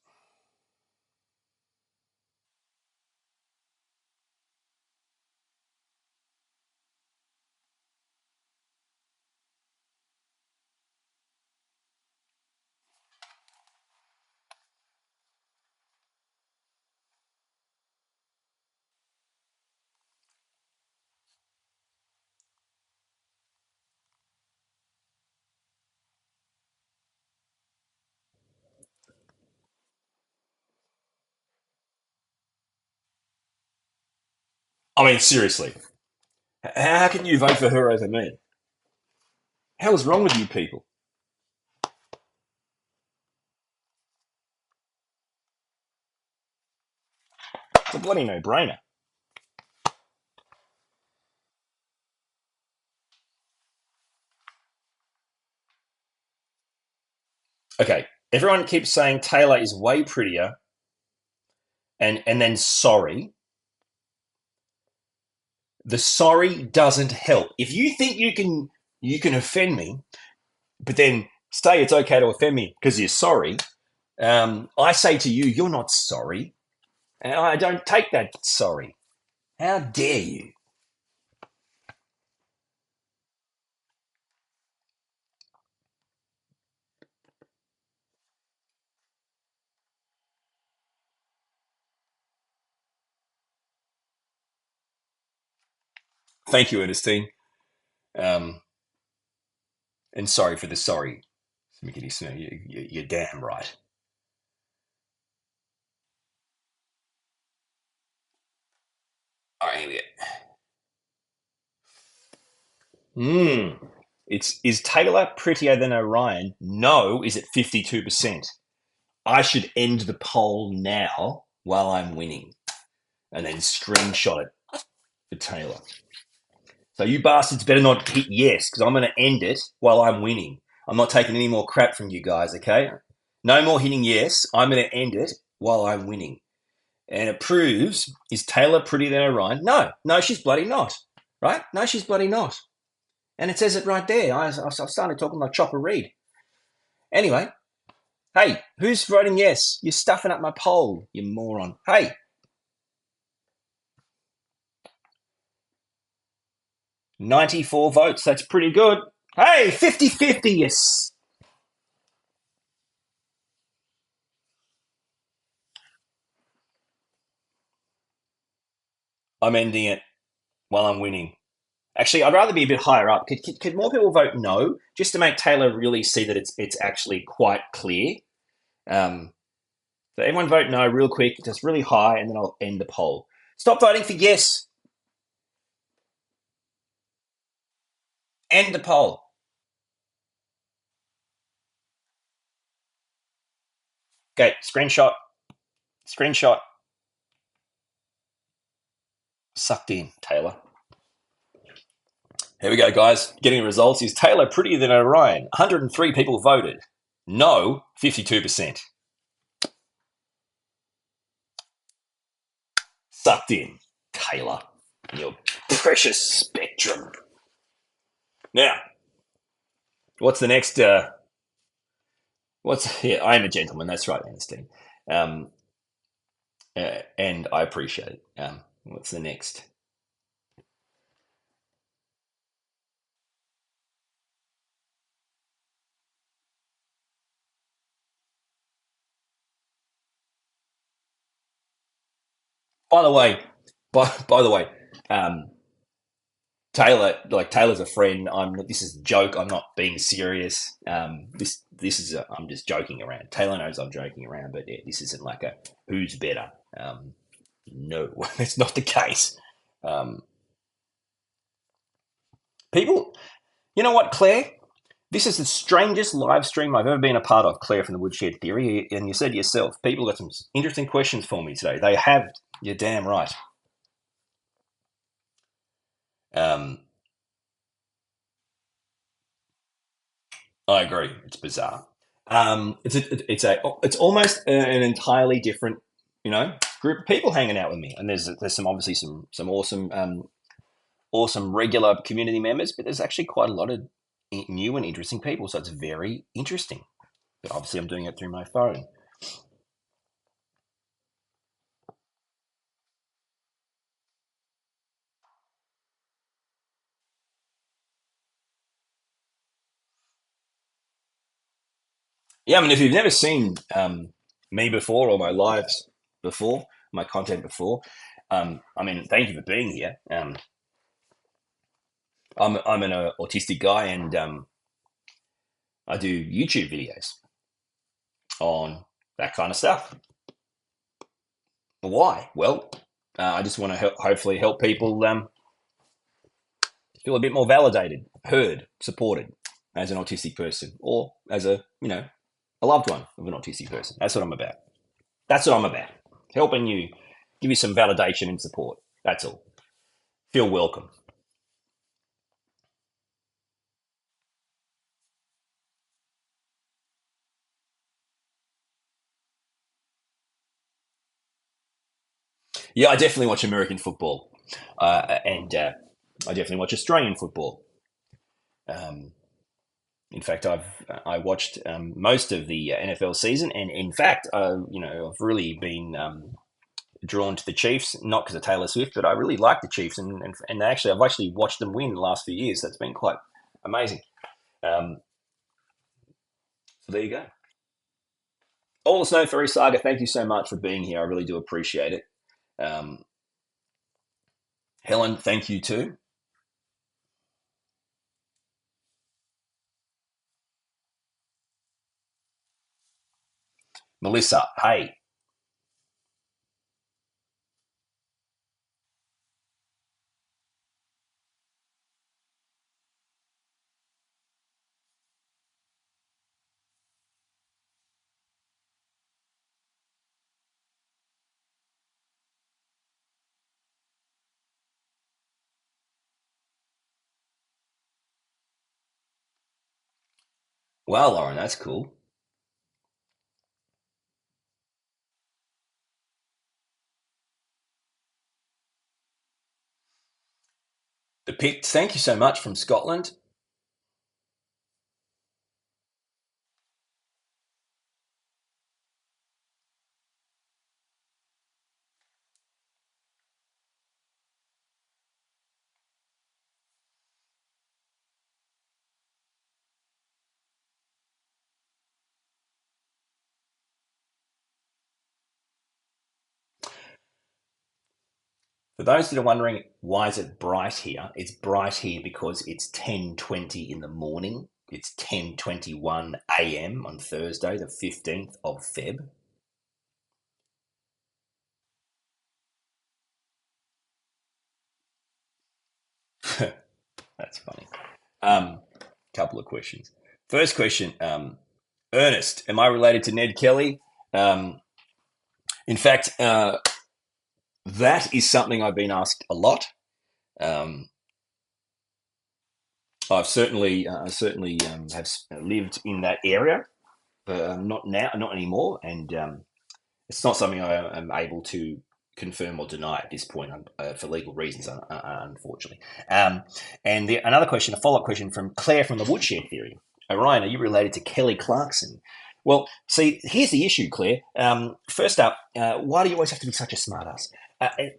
S1: I mean, seriously, how can you vote for her over me? Hell is wrong with you people? It's a bloody no-brainer. Okay, everyone keeps saying Taylor is way prettier, and then sorry. The sorry doesn't help. If you think you can offend me, but then say it's okay to offend me because you're sorry. I say to you, you're not sorry. And I don't take that sorry. How dare you? Thank you, Ernestine. Um, and sorry for the sorry. You're damn right. All right, here we go. It's is Taylor prettier than Orion? No, is it 52%? I should end the poll now while I'm winning and then screenshot it for Taylor. So you bastards better not hit yes because I'm going to end it while I'm winning. I'm not taking any more crap from you guys, okay? No more hitting yes. I'm going to end it while I'm winning. And it proves, is Taylor prettier than Orion? No, no, she's bloody not. Right? No, she's bloody not. And it says it right there. I started talking like Chopper Read. Anyway, hey, who's voting yes? You're stuffing up my poll, you moron. Hey, 94 votes. That's pretty good. Hey, 50-50, yes. I'm ending it while I'm winning. Actually, I'd rather be a bit higher up. Could more people vote no, just to make Taylor really see that it's actually quite clear? Um, so everyone vote no real quick, just really high, and then I'll end the poll. Stop voting for yes. End the poll. Okay, screenshot. Screenshot. Sucked in, Taylor. Here we go, guys. Getting the results. Is Taylor prettier than Orion? 103 people voted. No, 52%. Sucked in, Taylor. Your precious spectrum. Now, what's the next? What's here? I am a gentleman. That's right, Ernestine. Um, and I appreciate it. What's the next? By the way, by the way, um, Taylor's a friend. This is a joke. I'm not being serious. This is I'm just joking around. Taylor knows I'm joking around, but yeah, this isn't like a who's better. No, it's not the case. Um, people, you know what, Claire? This is the strangest live stream I've ever been a part of, Claire from the Woodshed Theory. And you said yourself, people got some interesting questions for me today. They have. You're damn right. Um, I agree. It's bizarre. It's almost an entirely different, group of people hanging out with me. And there's some obviously some awesome regular community members, but there's actually quite a lot of new and interesting people. So it's very interesting. But obviously, I'm doing it through my phone. Yeah, I mean, if you've never seen me before or my lives before, my content before, I mean, thank you for being here. I'm an autistic guy, and I do YouTube videos on that kind of stuff. Why? Well, I just want to hopefully help people feel a bit more validated, heard, supported as an autistic person, or as a loved one of an autistic person. That's what I'm about. That's what I'm about. Helping you, give you some validation and support. That's all. Feel welcome. Yeah, I definitely watch American football, and I definitely watch Australian football. Um, In fact, I watched most of the NFL season, and in fact, I've really been drawn to the Chiefs, not because of Taylor Swift, but I really like the Chiefs, and actually, I've actually watched them win the last few years. That's been quite amazing. Um, so there you go. All the Snow Fairy Saga. Thank you so much for being here. I really do appreciate it. Um, Helen, thank you too. Melissa, hey. Wow, Lauren, that's cool. The pick. Thank you so much from Scotland. For those that are wondering why is it bright here, it's bright here because it's 10:20 in the morning. It's 10:21 a.m. on Thursday, the 15th of Feb. That's funny. Couple of questions. First question, Ernest, am I related to Ned Kelly? Um, in fact, that is something I've been asked a lot. Um, I've certainly have lived in that area, but not now, not anymore, and it's not something I am able to confirm or deny at this point for legal reasons, unfortunately. Another question, a follow up question from Claire from the Woodshed Theory. Orion, are you related to Kelly Clarkson? Well, see, here's the issue, Claire. First up, why do you always have to be such a smartass?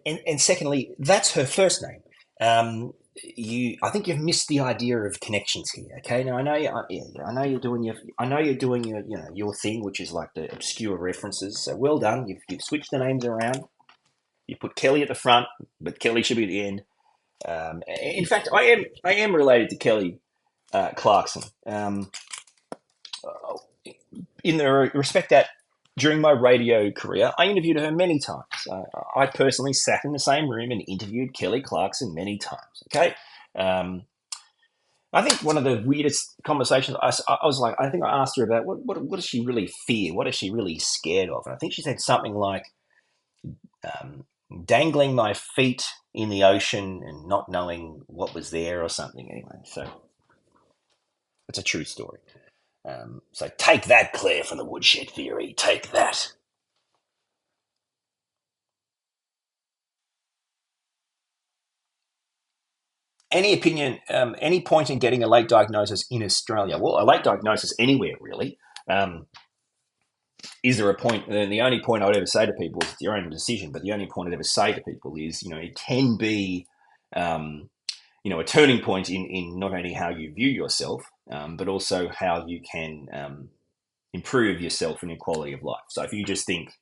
S1: And secondly, that's her first name. I think you've missed the idea of connections here. Okay, now I know you're doing your, your thing, which is like the obscure references. So well done. You've switched the names around. You put Kelly at the front, but Kelly should be at the end. In fact, I am related to Kelly Clarkson. In the respect that during my radio career, I interviewed her many times. I personally sat in the same room and interviewed Kelly Clarkson many times. Okay. Um, I think one of the weirdest conversations I was like, I think I asked her about what does she really fear? What is she really scared of? And I think she said something like um, dangling my feet in the ocean and not knowing what was there or something. Anyway, so it's a true story. So take that, Claire, from the Woodshed Theory. Take that. Any opinion, any point in getting a late diagnosis in Australia? Well, a late diagnosis anywhere, really. Um, is there a point? The only point I would ever say to people is it's your own decision, but the only point I'd ever say to people is, it can be, um, a turning point in not only how you view yourself, but also how you can improve yourself and your quality of life. So if you just think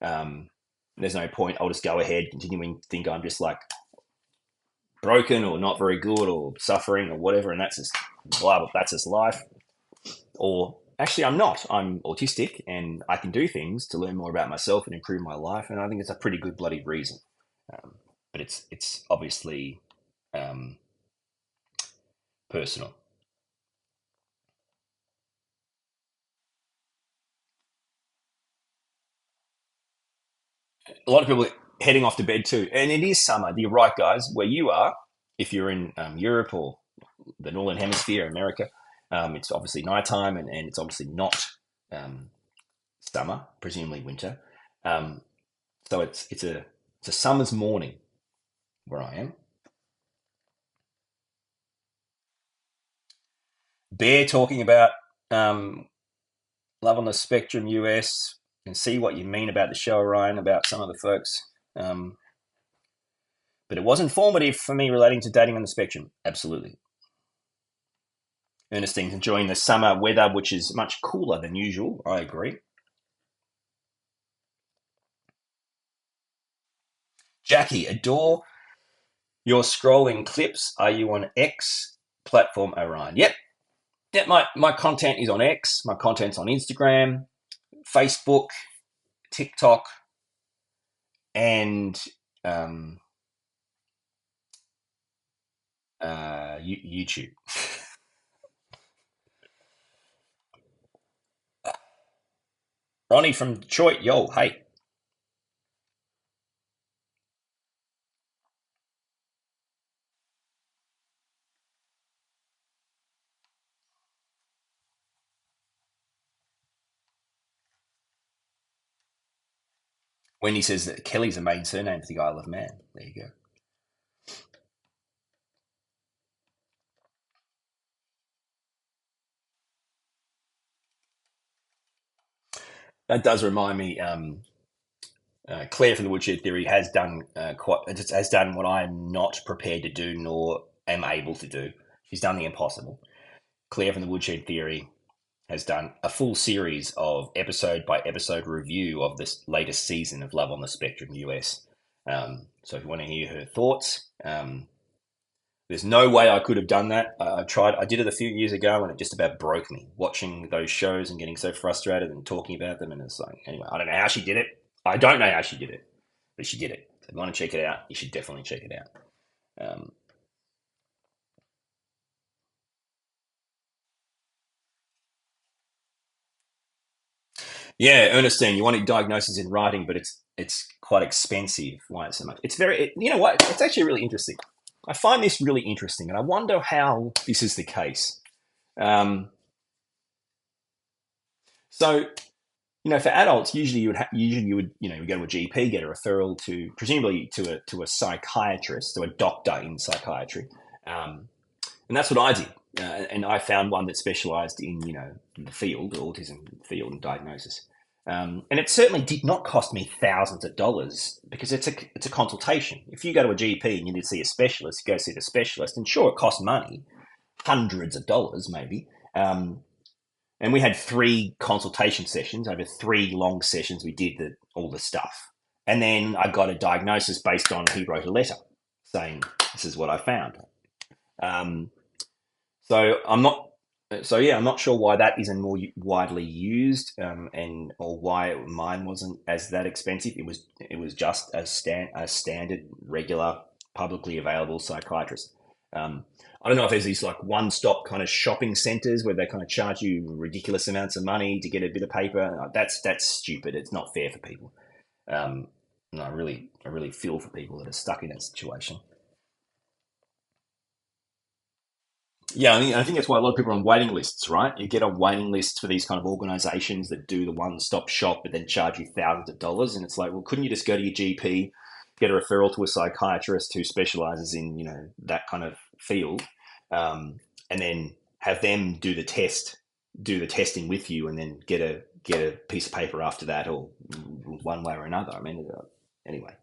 S1: um, there's no point, I'll just go ahead, continuing to think I'm just like broken or not very good or suffering or whatever, and that's just blah, blah, that's just life. Or actually, I'm not. I'm autistic and I can do things to learn more about myself and improve my life, and I think it's a pretty good bloody reason. But it's obviously um, personal. A lot of people are heading off to bed too, and it is summer. You're right, guys. Where you are, if you're in Europe or the Northern Hemisphere, America, it's obviously nighttime, and it's obviously not um, summer, presumably winter. Um, so it's a summer's morning where I am. Bear talking about um, Love on the Spectrum US, and see what you mean about the show, Orion, about some of the folks. Um, but it was informative for me relating to dating on the spectrum. Absolutely. Ernestine's enjoying the summer weather, which is much cooler than usual. I agree. Jackie, adore your scrolling clips. Are you on X platform, Orion? Yep. Yep, my content is on X. My content's on Instagram, Facebook, TikTok, and um, YouTube. Ronnie from Detroit, yo, hey. Wendy says that Kelly's a main surname for the Isle of Man. There you go. That does remind me. Claire from the Woodshed Theory has done has done what I am not prepared to do, nor am able to do. She's done the impossible. Claire from the Woodshed Theory has done a full series of episode by episode review of this latest season of Love on the Spectrum US. So if you want to hear her thoughts, there's no way I could have done that. I tried. I did it a few years ago, and it just about broke me. Watching those shows and getting so frustrated and talking about them, and it's like, anyway, I don't know how she did it. I don't know how she did it, but she did it. So if you want to check it out, you should definitely check it out. Um, yeah, Ernestine, you want a diagnosis in writing, but it's quite expensive. Why it's so much? It's very. You know what? It's actually really interesting. I find this really interesting, and I wonder how this is the case. Um, so for adults, usually you would go to a GP, get a referral to presumably to a psychiatrist, to a doctor in psychiatry, and that's what I did. And I found one that specialised in the field, the autism field and diagnosis. And it certainly did not cost me thousands of dollars because it's a consultation. If you go to a GP and you need to see a specialist, you go see the specialist, and sure, it costs money, hundreds of dollars maybe. And we had 3 consultation sessions over 3 long sessions. We did all the stuff. And then I got a diagnosis based on he wrote a letter saying, this is what I found. Um, so I'm not, so yeah, I'm not sure why that isn't more widely used, and or why mine wasn't as that expensive. It was just a standard, regular, publicly available psychiatrist. I don't know if there's these like one-stop kind of shopping centers where they kind of charge you ridiculous amounts of money to get a bit of paper. That's stupid. It's not fair for people. Um, and I really feel for people that are stuck in that situation. Yeah, I think that's why a lot of people are on waiting lists, right? You get on waiting lists for these kind of organizations that do the one-stop shop, but then charge you thousands of dollars. And it's like, well, couldn't you just go to your GP, get a referral to a psychiatrist who specializes in, that kind of field, and then have them do the testing with you, and then get a piece of paper after that, or one way or another. I mean, anyway.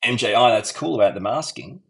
S1: MJI, that's cool about the masking.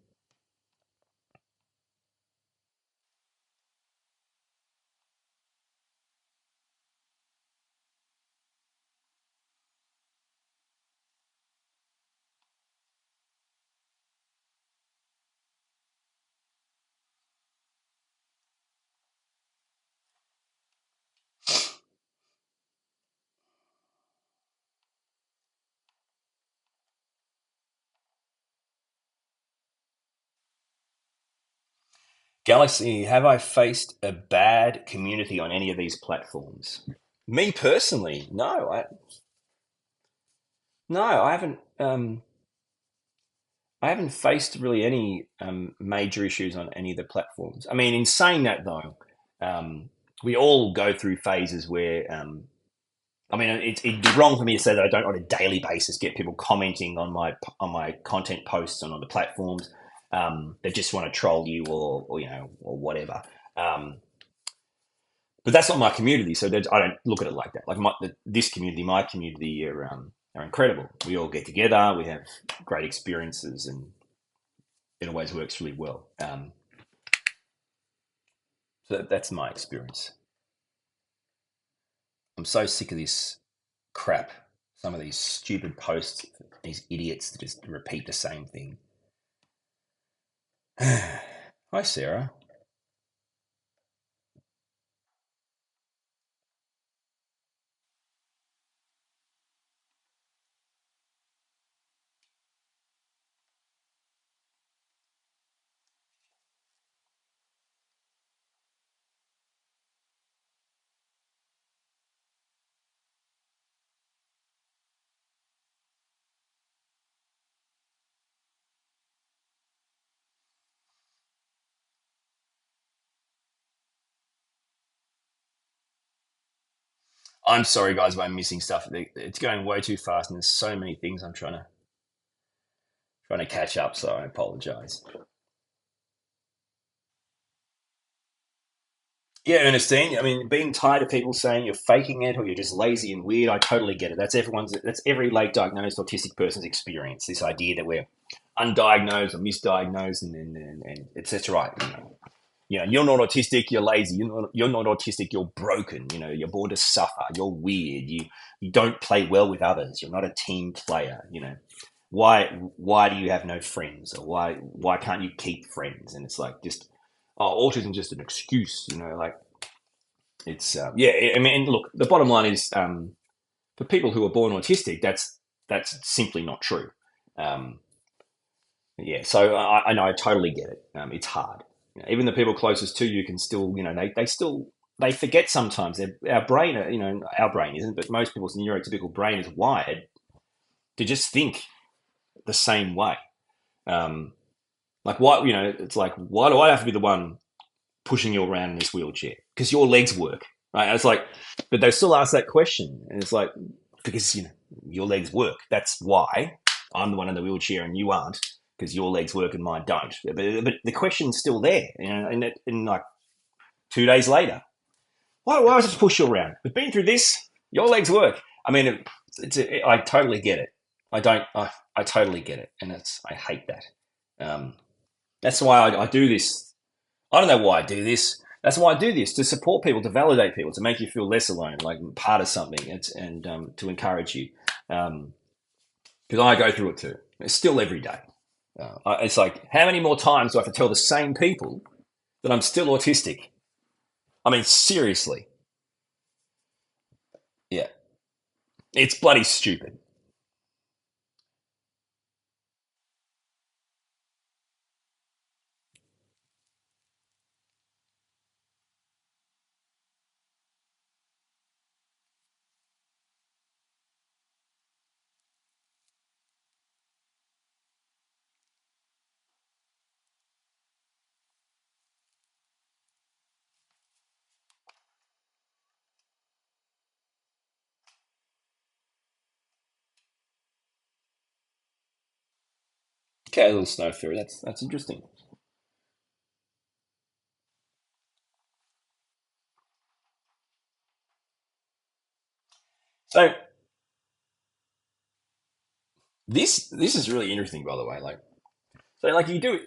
S1: Galaxy, have I faced a bad community on any of these platforms? Me personally, no. I haven't. I haven't faced really any major issues on any of the platforms. I mean, in saying that though, we all go through phases where I mean, it'd be wrong for me to say that I don't on a daily basis get people commenting on my content posts and on the platforms. They just want to troll you or or whatever. Um, but that's not my community, so I don't look at it like that. Like this community, my community are incredible. We all get together, we have great experiences, and it always works really well. So that's my experience. I'm so sick of this crap. Some of these stupid posts, these idiots that just repeat the same thing. Hi, Sarah. I'm sorry, guys, if I'm missing stuff. It's going way too fast, and there's so many things I'm trying to catch up. So I apologise. Yeah, Ernestine. I mean, being tired of people saying you're faking it or you're just lazy and weird, I totally get it. That's every late diagnosed autistic person's experience. This idea that we're undiagnosed or misdiagnosed, and it's that's right. You're not autistic. You're lazy. You're not autistic. You're broken. You're born to suffer. You're weird. You don't play well with others. You're not a team player. Why do you have no friends, or why can't you keep friends? And it's like just autism just an excuse. Like it's yeah. I mean, look, the bottom line is for people who are born autistic, that's simply not true. Um, yeah, so I know I totally get it. It's hard. Even the people closest to you can still, they forget sometimes. Our brain, our brain isn't, but most people's neurotypical brain is wired to just think the same way. Um, like why, it's like why do I have to be the one pushing you around in this wheelchair? Because your legs work, right? And it's like, but they still ask that question, and it's like because your legs work. That's why I'm the one in the wheelchair and you aren't, because your legs work and mine don't. But the question's still there, and like 2 days later, why was it to push you around? We've been through this. Your legs work. I mean, I totally get it. I don't. I totally get it, and I hate that. Um, that's why I do this. I don't know why I do this. That's why I do this, to support people, to validate people, to make you feel less alone, like part of something, and to encourage you. Because I go through it too. It's still every day. It's like, how many more times do I have to tell the same people that I'm still autistic? I mean, seriously. Yeah. It's bloody stupid. Okay, a little snow fairy. That's interesting. So this is really interesting, by the way. Like you do.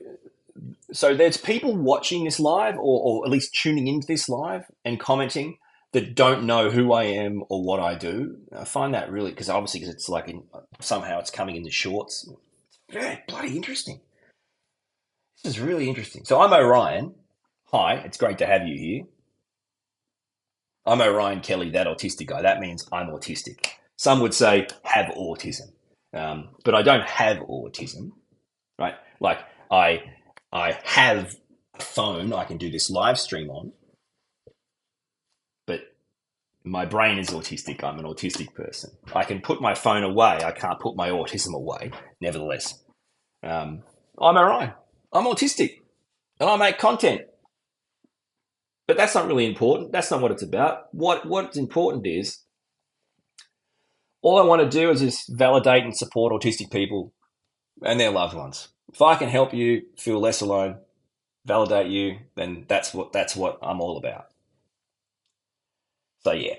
S1: So there's people watching this live, or at least tuning into this live and commenting, that don't know who I am or what I do. I find that really, because it's like somehow it's coming in the shorts. Very bloody interesting. This is really interesting. So I'm Orion. Hi, it's great to have you here. I'm Orion Kelly, that autistic guy. That means I'm autistic. Some would say have autism, but I don't have autism, right? Like I, I have a phone I can do this live stream on, but my brain is autistic. I'm an autistic person. I can put my phone away. I can't put my autism away. Nevertheless, um, I'm Orion. I'm autistic, and I make content. But that's not really important. That's not what it's about. What's important is All I want to do is just validate and support autistic people and their loved ones. If I can help you feel less alone, validate you, then that's what I'm all about. So yeah.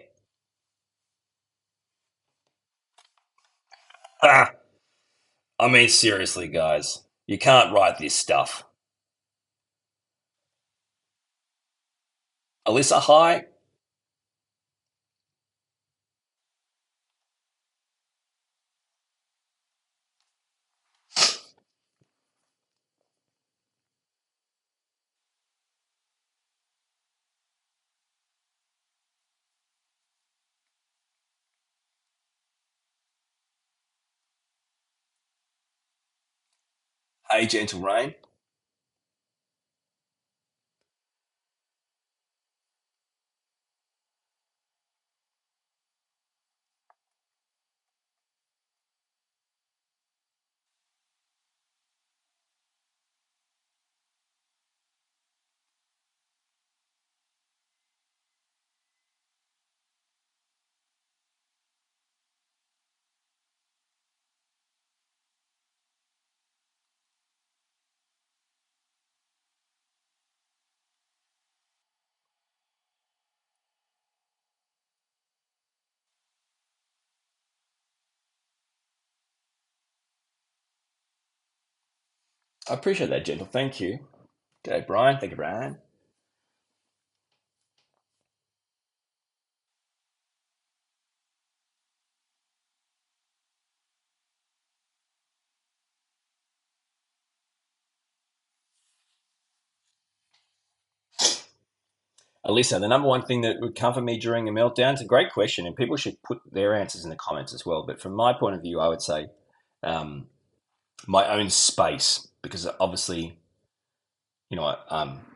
S1: Ah, I mean seriously, guys, you can't write this stuff. Alyssa, hi. Hey, gentle rain. I appreciate that, gentle. Thank you. Okay, Brian. Thank you, Brian. Alyssa, the number one thing that would comfort me during a meltdown is a great question, and people should put their answers in the comments as well. But from my point of view, I would say um, my own space, because obviously,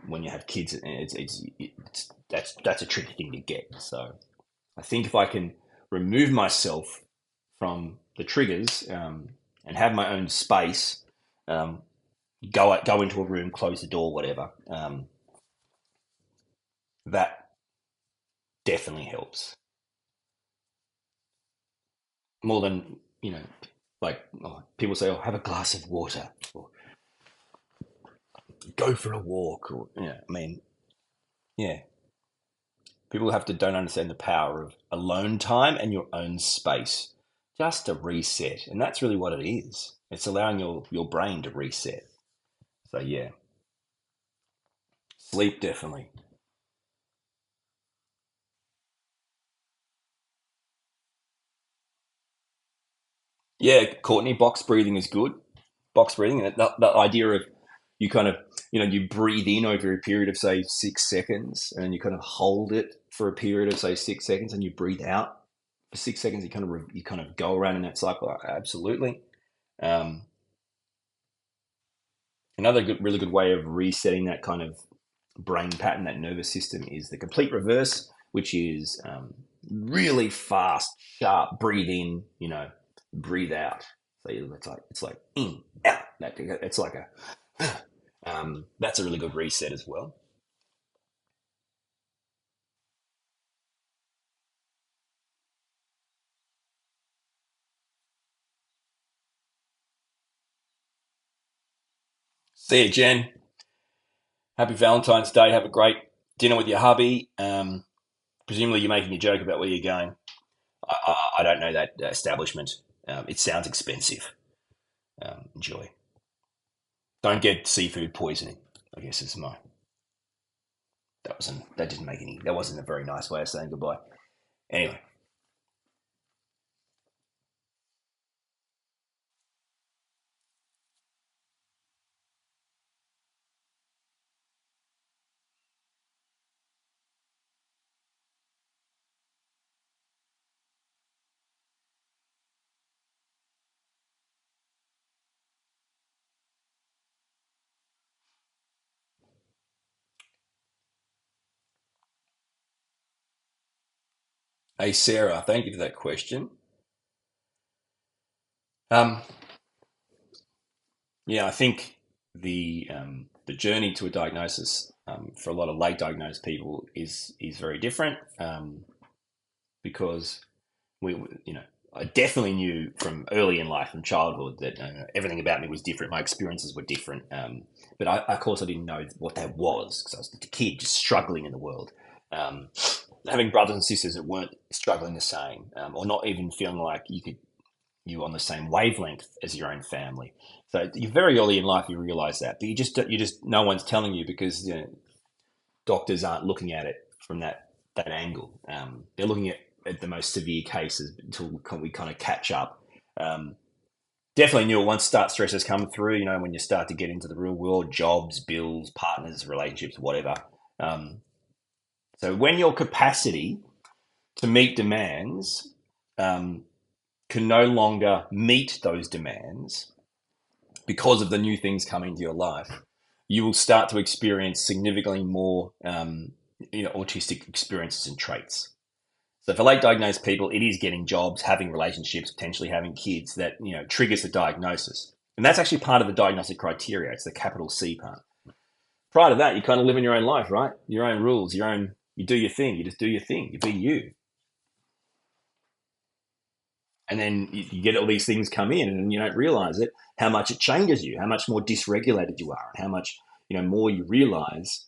S1: when you have kids, it's that's a tricky thing to get. So I think if I can remove myself from the triggers and have my own space, um, go into a room, close the door, whatever, that definitely helps more than like people say, "Oh, have a glass of water," or "Go for a walk," or I mean, yeah, people have to don't understand the power of alone time and your own space, just to reset, and that's really what it is. It's allowing your brain to reset. So yeah, sleep definitely. Yeah, Courtney, box breathing is good. Box breathing, and the idea of you kind of, you breathe in over a period of say 6 seconds, and you kind of hold it for a period of say 6 seconds, and you breathe out for 6 seconds. You kind of go around in that cycle. Absolutely. Um, Another really good way of resetting that kind of brain pattern, that nervous system, is the complete reverse, which is really fast, sharp. Breathe in, breathe out. So it's like in, out. It's like a that's a really good reset as well. See you, Jen. Happy Valentine's Day. Have a great dinner with your hubby. Presumably, you're making a joke about where you're going. I don't know that establishment. It sounds expensive. Enjoy. Don't get seafood poisoning. I guess is my that didn't make any that wasn't a very nice way of saying goodbye. Anyway, hey Sarah, thank you for that question. Um, yeah, I think the journey to a diagnosis for a lot of late diagnosed people is very different because we you know I definitely knew from early in life, from childhood, that everything about me was different. My experiences were different. But of course, I didn't know what that was because I was a kid just struggling in the world. Um, Having brothers and sisters that weren't struggling the same, or not even feeling like you were on the same wavelength as your own family. So you very early in life you realize that, but you just no one's telling you because doctors aren't looking at it from that angle. They're looking at the most severe cases until we kind of catch up. Um, Definitely knew it once start stresses come through. When you start to get into the real world, jobs, bills, partners, relationships, whatever. Um, so when your capacity to meet demands um, can no longer meet those demands because of the new things coming into your life, you will start to experience significantly more, autistic experiences and traits. So for late diagnosed people, it is getting jobs, having relationships, potentially having kids that triggers the diagnosis, and that's actually part of the diagnostic criteria. It's the capital C part. Prior to that, you kind of live in your own life, right? Your own rules, your own. You do your thing. You just do your thing. You be you. And then you get all these things come in and you don't realize it, how much it changes you, how much more dysregulated you are, and how much more you realize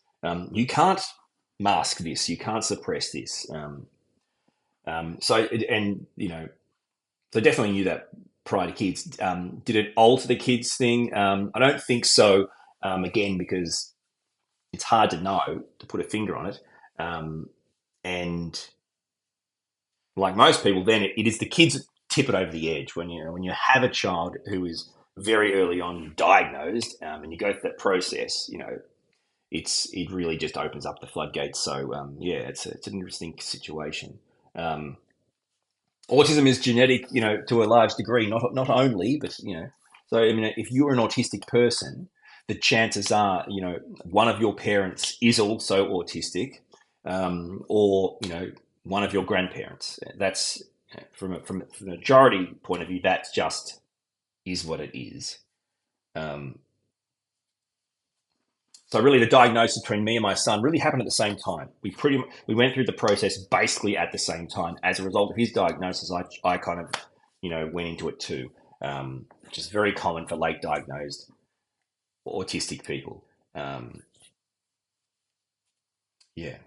S1: you can't mask this, you can't suppress this. So definitely knew that prior to kids. Did it alter the kids thing? I don't think so. Again, because it's hard to know, to put a finger on it. And like most people, then it is the kids that tip it over the edge when you have a child who is very early on diagnosed, and you go through that process. It really just opens up the floodgates. So yeah, it's an interesting situation. Um, Autism is genetic, to a large degree, not only, but So I mean, if you're an autistic person, the chances are, one of your parents is also autistic, or one of your grandparents. That's from a majority point of view. That's just is what it is. Um, so really, the diagnosis between me and my son really happened at the same time. We went through the process basically at the same time. As a result of his diagnosis, I kind of went into it too, which is very common for late diagnosed autistic people. Um, yeah.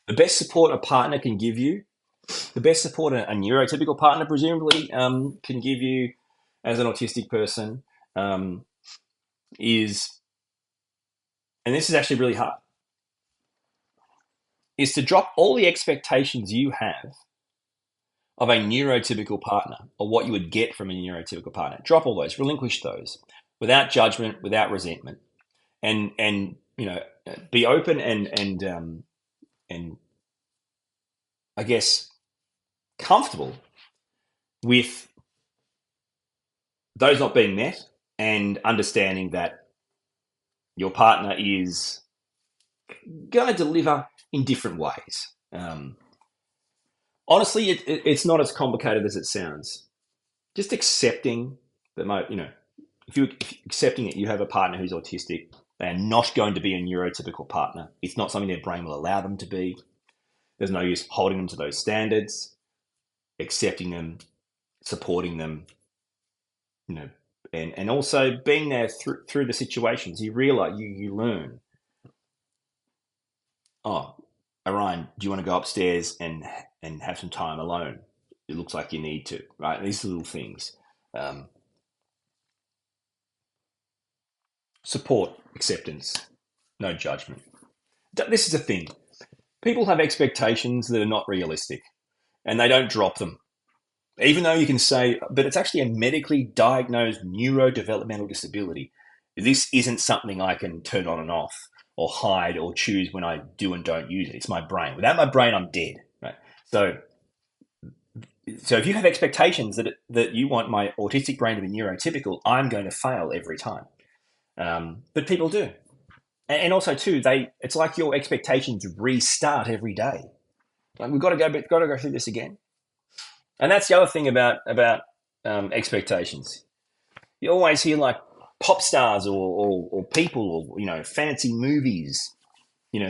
S1: The best support a partner can give you, the best support a neurotypical partner presumably can give you as an autistic person, um, is, and this is actually really hard, is to drop all the expectations you have of a neurotypical partner or what you would get from a neurotypical partner. Drop all those, relinquish those without judgment, without resentment, and be open and I guess comfortable with those not being met and understanding that your partner is going to deliver in different ways. Honestly, it's not as complicated as it sounds. Just accepting that if you're accepting it, you have a partner who's autistic. They are not going to be a neurotypical partner. It's not something their brain will allow them to be. There's no use holding them to those standards, accepting them, supporting them, you know, and also being there through the situations. You realize you learn. Oh, Orion, do you want to go upstairs and have some time alone? It looks like you need to, right? These little things. Um, Support, acceptance, no judgment. This is the thing. People have expectations that are not realistic and they don't drop them. Even though you can say, but it's actually a medically diagnosed neurodevelopmental disability. This isn't something I can turn on and off or hide or choose when I do and don't use it. It's my brain. Without my brain, I'm dead. Right? So if you have expectations that you want my autistic brain to be neurotypical, I'm going to fail every time. But people do. And also too, it's like your expectations restart every day. Like we've got to go through this again. And that's the other thing about expectations. You always hear like pop stars or people or fancy movies,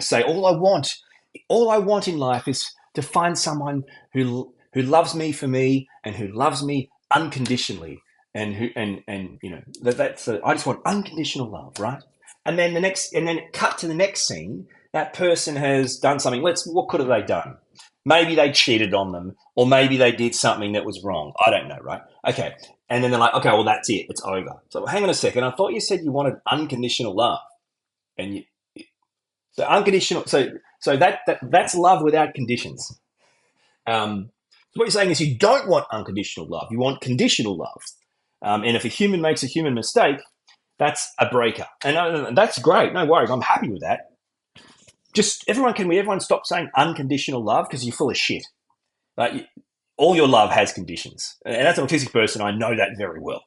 S1: say all I want in life is to find someone who loves me for me and who loves me unconditionally, and who and that's I just want unconditional love, right? And then cut to the next scene. That person has done something. What could have they done? Maybe they cheated on them, or maybe they did something that was wrong. I don't know, right? Okay, and then they're like, okay, well that's it, it's over. So hang on a second. I thought you said you wanted unconditional love, and so unconditional. So that's love without conditions. So what you're saying is you don't want unconditional love. You want conditional love. And if a human makes a human mistake, that's a breaker. And that's great. No worries. I'm happy with that. Just everyone stop saying unconditional love, because you're full of shit. Like all your love has conditions. And as an autistic person, I know that very well.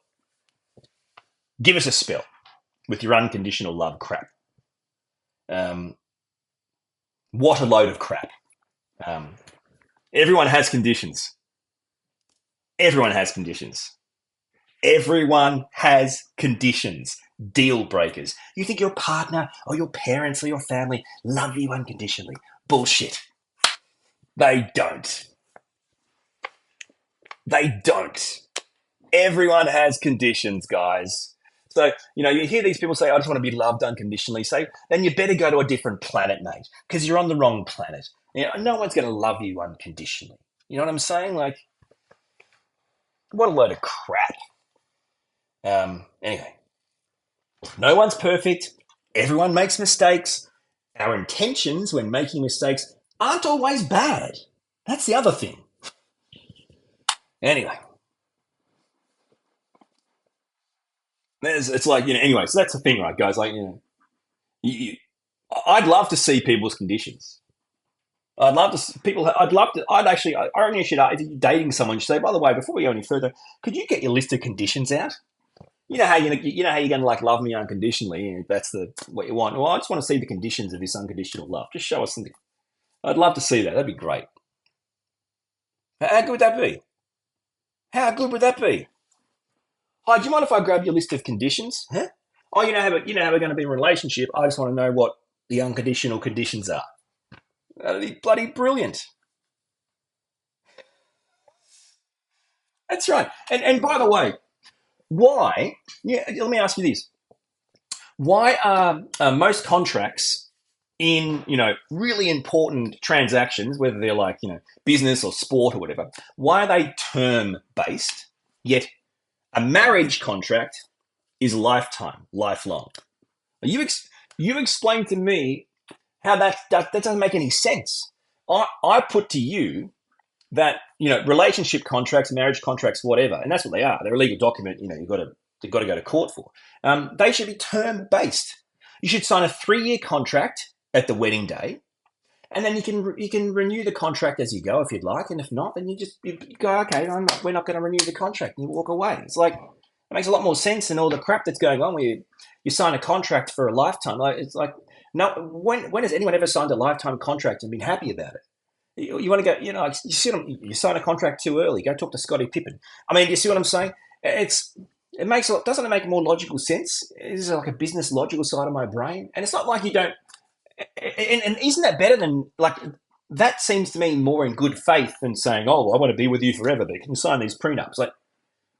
S1: Give us a spell with your unconditional love crap. What a load of crap. Everyone has conditions. Everyone has conditions. Everyone has conditions, deal breakers. You think your partner or your parents or your family love you unconditionally? Bullshit. They don't. They don't. Everyone has conditions, guys. So, you hear these people say, I just want to be loved unconditionally. Say, then you better go to a different planet, mate, because you're on the wrong planet. No one's going to love you unconditionally. You know what I'm saying? Like, what a load of crap. Anyway, no one's perfect. Everyone makes mistakes. Our intentions when making mistakes aren't always bad. That's the other thing. Anyway, it's like, anyway, so that's the thing, right, guys? Like, I'd love to see people's conditions. I'd love to people. I'd actually. I reckon you should. If you're dating someone, you say, by the way, before we go any further, could you get your list of conditions out? You know how you're going to like love me unconditionally. If that's what you want. Well, I just want to see the conditions of this unconditional love. Just show us something. I'd love to see that. That'd be great. How good would that be? How good would that be? Hi, do you mind if I grab your list of conditions? Huh? Oh, how we're going to be in a relationship. I just want to know what the unconditional conditions are. That'd be bloody brilliant. That's right. And by the way, why? Yeah, let me ask you this: why are most contracts in really important transactions, whether they're like business or sport or whatever, why are they term based? Yet a marriage contract is lifetime, lifelong. You explain to me how that doesn't make any sense. I put to you that relationship contracts, marriage contracts, whatever, and that's what they are. They're a legal document. You've got to go to court for. They should be term based. You should sign a 3-year contract at the wedding day, and then you can renew the contract as you go if you'd like, and if not, then you go, okay, we're not going to renew the contract, and you walk away. It's like it makes a lot more sense than all the crap that's going on where you sign a contract for a lifetime. It's like no, when has anyone ever signed a lifetime contract and been happy about it? You want to go, you sign a contract too early. Go talk to Scottie Pippen. I mean, you see what I'm saying? Doesn't it make more logical sense? Is it like a business logical side of my brain? And it's not like you don't. And isn't that better than like that? Seems to me more in good faith than saying, "Oh, well, I want to be with you forever," but you can sign these prenups. Like,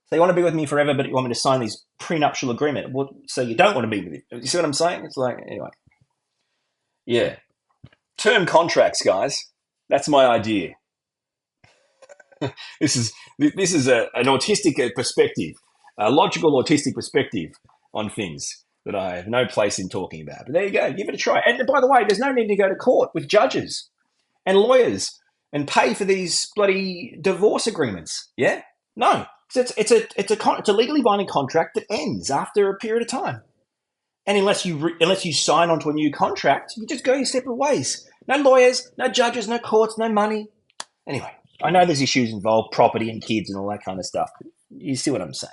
S1: so you want to be with me forever, but you want me to sign these prenuptial agreement. Well, so you don't want to be with me. You see what I'm saying? It's like anyway, yeah. Term contracts, guys. That's my idea. This is an autistic perspective, a logical autistic perspective on things that I have no place in talking about. But there you go, give it a try. And by the way, there's no need to go to court with judges and lawyers and pay for these bloody divorce agreements. Yeah, no, it's a legally binding contract that ends after a period of time. And unless you sign onto a new contract, you just go your separate ways. No lawyers, no judges, no courts, no money. Anyway, I know there's issues involved, property and kids and all that kind of stuff. You see what I'm saying?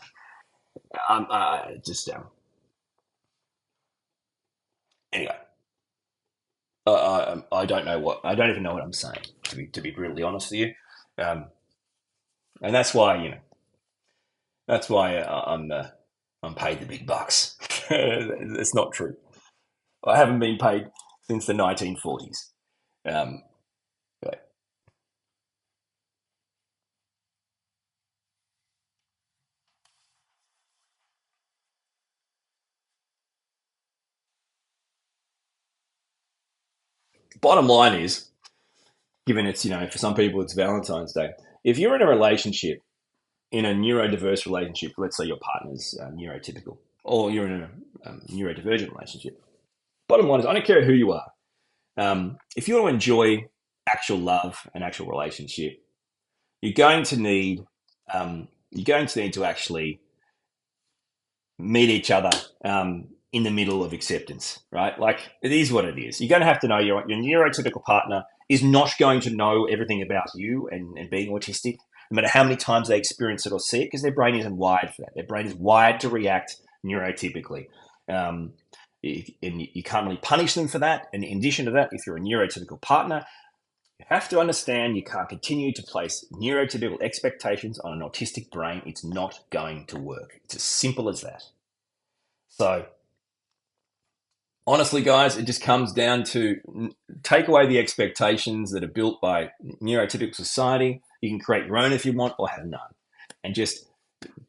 S1: Anyway. I don't know what I don't even know what I'm saying, to be brutally honest with you, um, and that's why I'm paid the big bucks. It's not true. I haven't been paid since the 1940s. Um, but bottom line is, given it's for some people it's Valentine's Day. If you're in a relationship, in a neurodiverse relationship, let's say your partner's neurotypical, or you're in a neurodivergent relationship. Bottom line is, I don't care who you are. If you want to enjoy actual love and actual relationship, you're going to need to actually meet each other in the middle of acceptance, right? Like, it is what it is. You're going to have to know your neurotypical partner is not going to know everything about you and being autistic, no matter how many times they experience it or see it, because their brain isn't wired for that. Their brain is wired to react neurotypically. Um, and you can't really punish them for that. And in addition to that, if you're a neurotypical partner, you have to understand you can't continue to place neurotypical expectations on an autistic brain. It's not going to work. It's as simple as that. So, honestly, guys, it just comes down to take away the expectations that are built by neurotypical society. You can create your own if you want, or have none, and just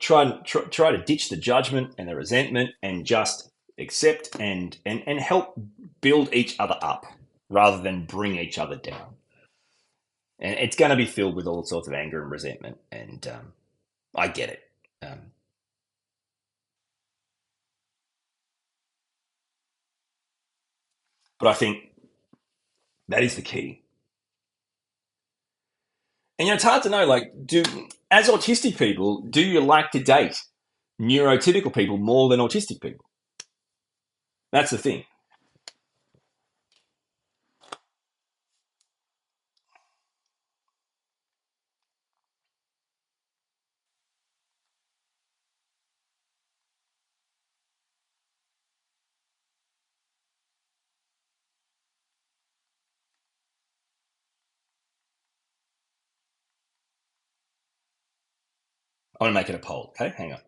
S1: try to ditch the judgment and the resentment, and just accept and help build each other up rather than bring each other down. And it's going to be filled with all sorts of anger and resentment, and I get it. Um, but I think that is the key. And it's hard to know, like, as autistic people, do you like to date neurotypical people more than autistic people? That's the thing. I want to make it a poll. Okay, hang on.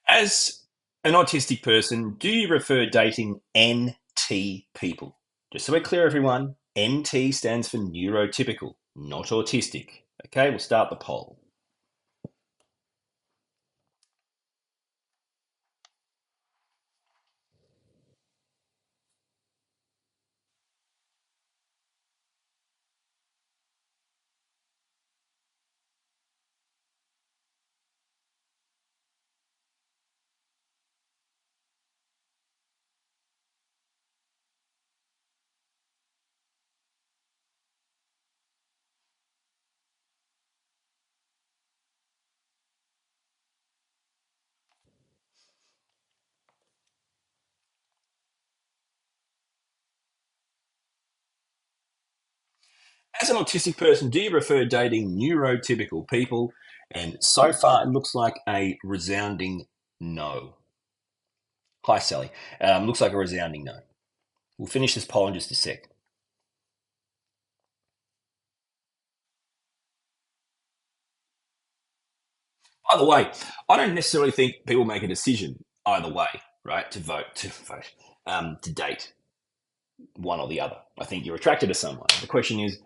S1: As an autistic person, do you prefer dating NT people? Just so we're clear, everyone, NT stands for neurotypical, not autistic. Okay, we'll start the poll. As an autistic person, do you prefer dating neurotypical people? And so far, it looks like a resounding no. Hi, Sally. Looks like a resounding no. We'll finish this poll in just a sec. By the way, I don't necessarily think people make a decision either way, right? To date one or the other. I think you're attracted to someone. The question is,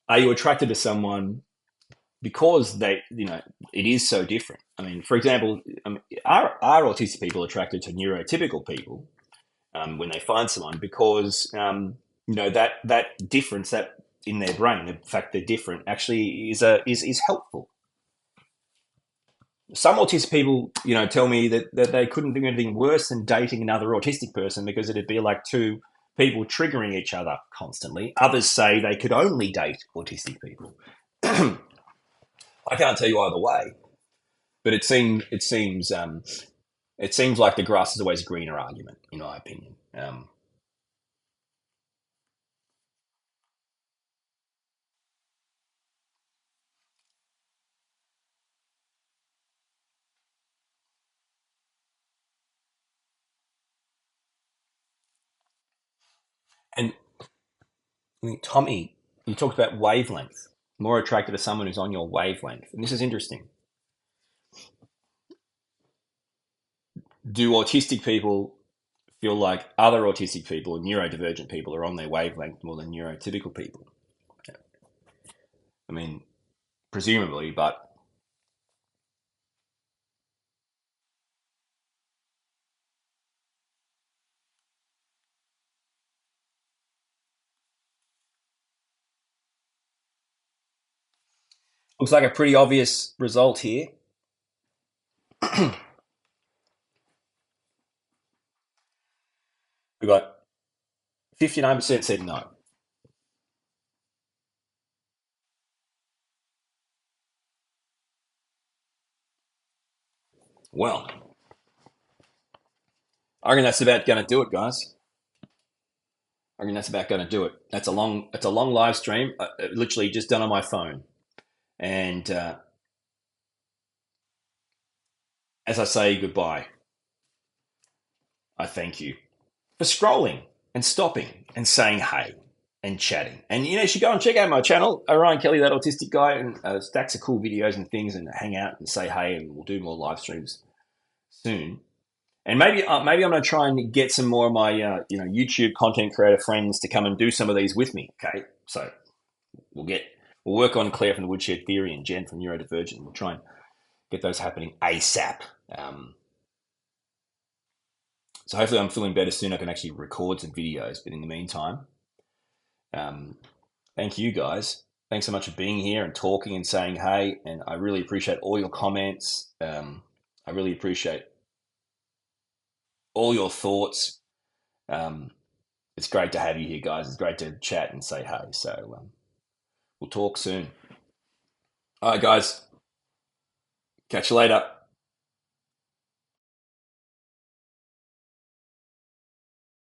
S1: are you attracted to someone because it is so different? I mean, for example, are autistic people attracted to neurotypical people when they find someone because that difference that in their brain, the fact they're different, actually is helpful. Some autistic people, tell me that they couldn't think of anything worse than dating another autistic person because it'd be like two people triggering each other constantly. Others say they could only date autistic people. I can't tell you either way, but it seems like the grass is always greener argument, in my opinion. I mean, Tommy, you talked about wavelength. More attracted to someone who's on your wavelength. And this is interesting. Do autistic people feel like other autistic people and neurodivergent people are on their wavelength more than neurotypical people? I mean, presumably, but looks like a pretty obvious result here. We got 59% said no. Well, I reckon that's about going to do it, guys. I reckon that's about going to do it. It's a long live stream. Literally just done on my phone. And as I say goodbye, I thank you for scrolling and stopping and saying hey and chatting. And you should go and check out my channel, Orion Kelly, that autistic guy, and stacks of cool videos and things, and hang out and say hey, and we'll do more live streams soon. And maybe I'm going to try and get some more of my YouTube content creator friends to come and do some of these with me. Okay, so we'll work on Claire from the Woodshed Theory and Jen from Neurodivergent. We'll try and get those happening ASAP. So hopefully I'm feeling better soon. I can actually record some videos. But in the meantime, thank you guys. Thanks so much for being here and talking and saying hey. And I really appreciate all your comments. I really appreciate all your thoughts. It's great to have you here, guys. It's great to chat and say hey. So we'll talk soon. All right, guys. Catch you later.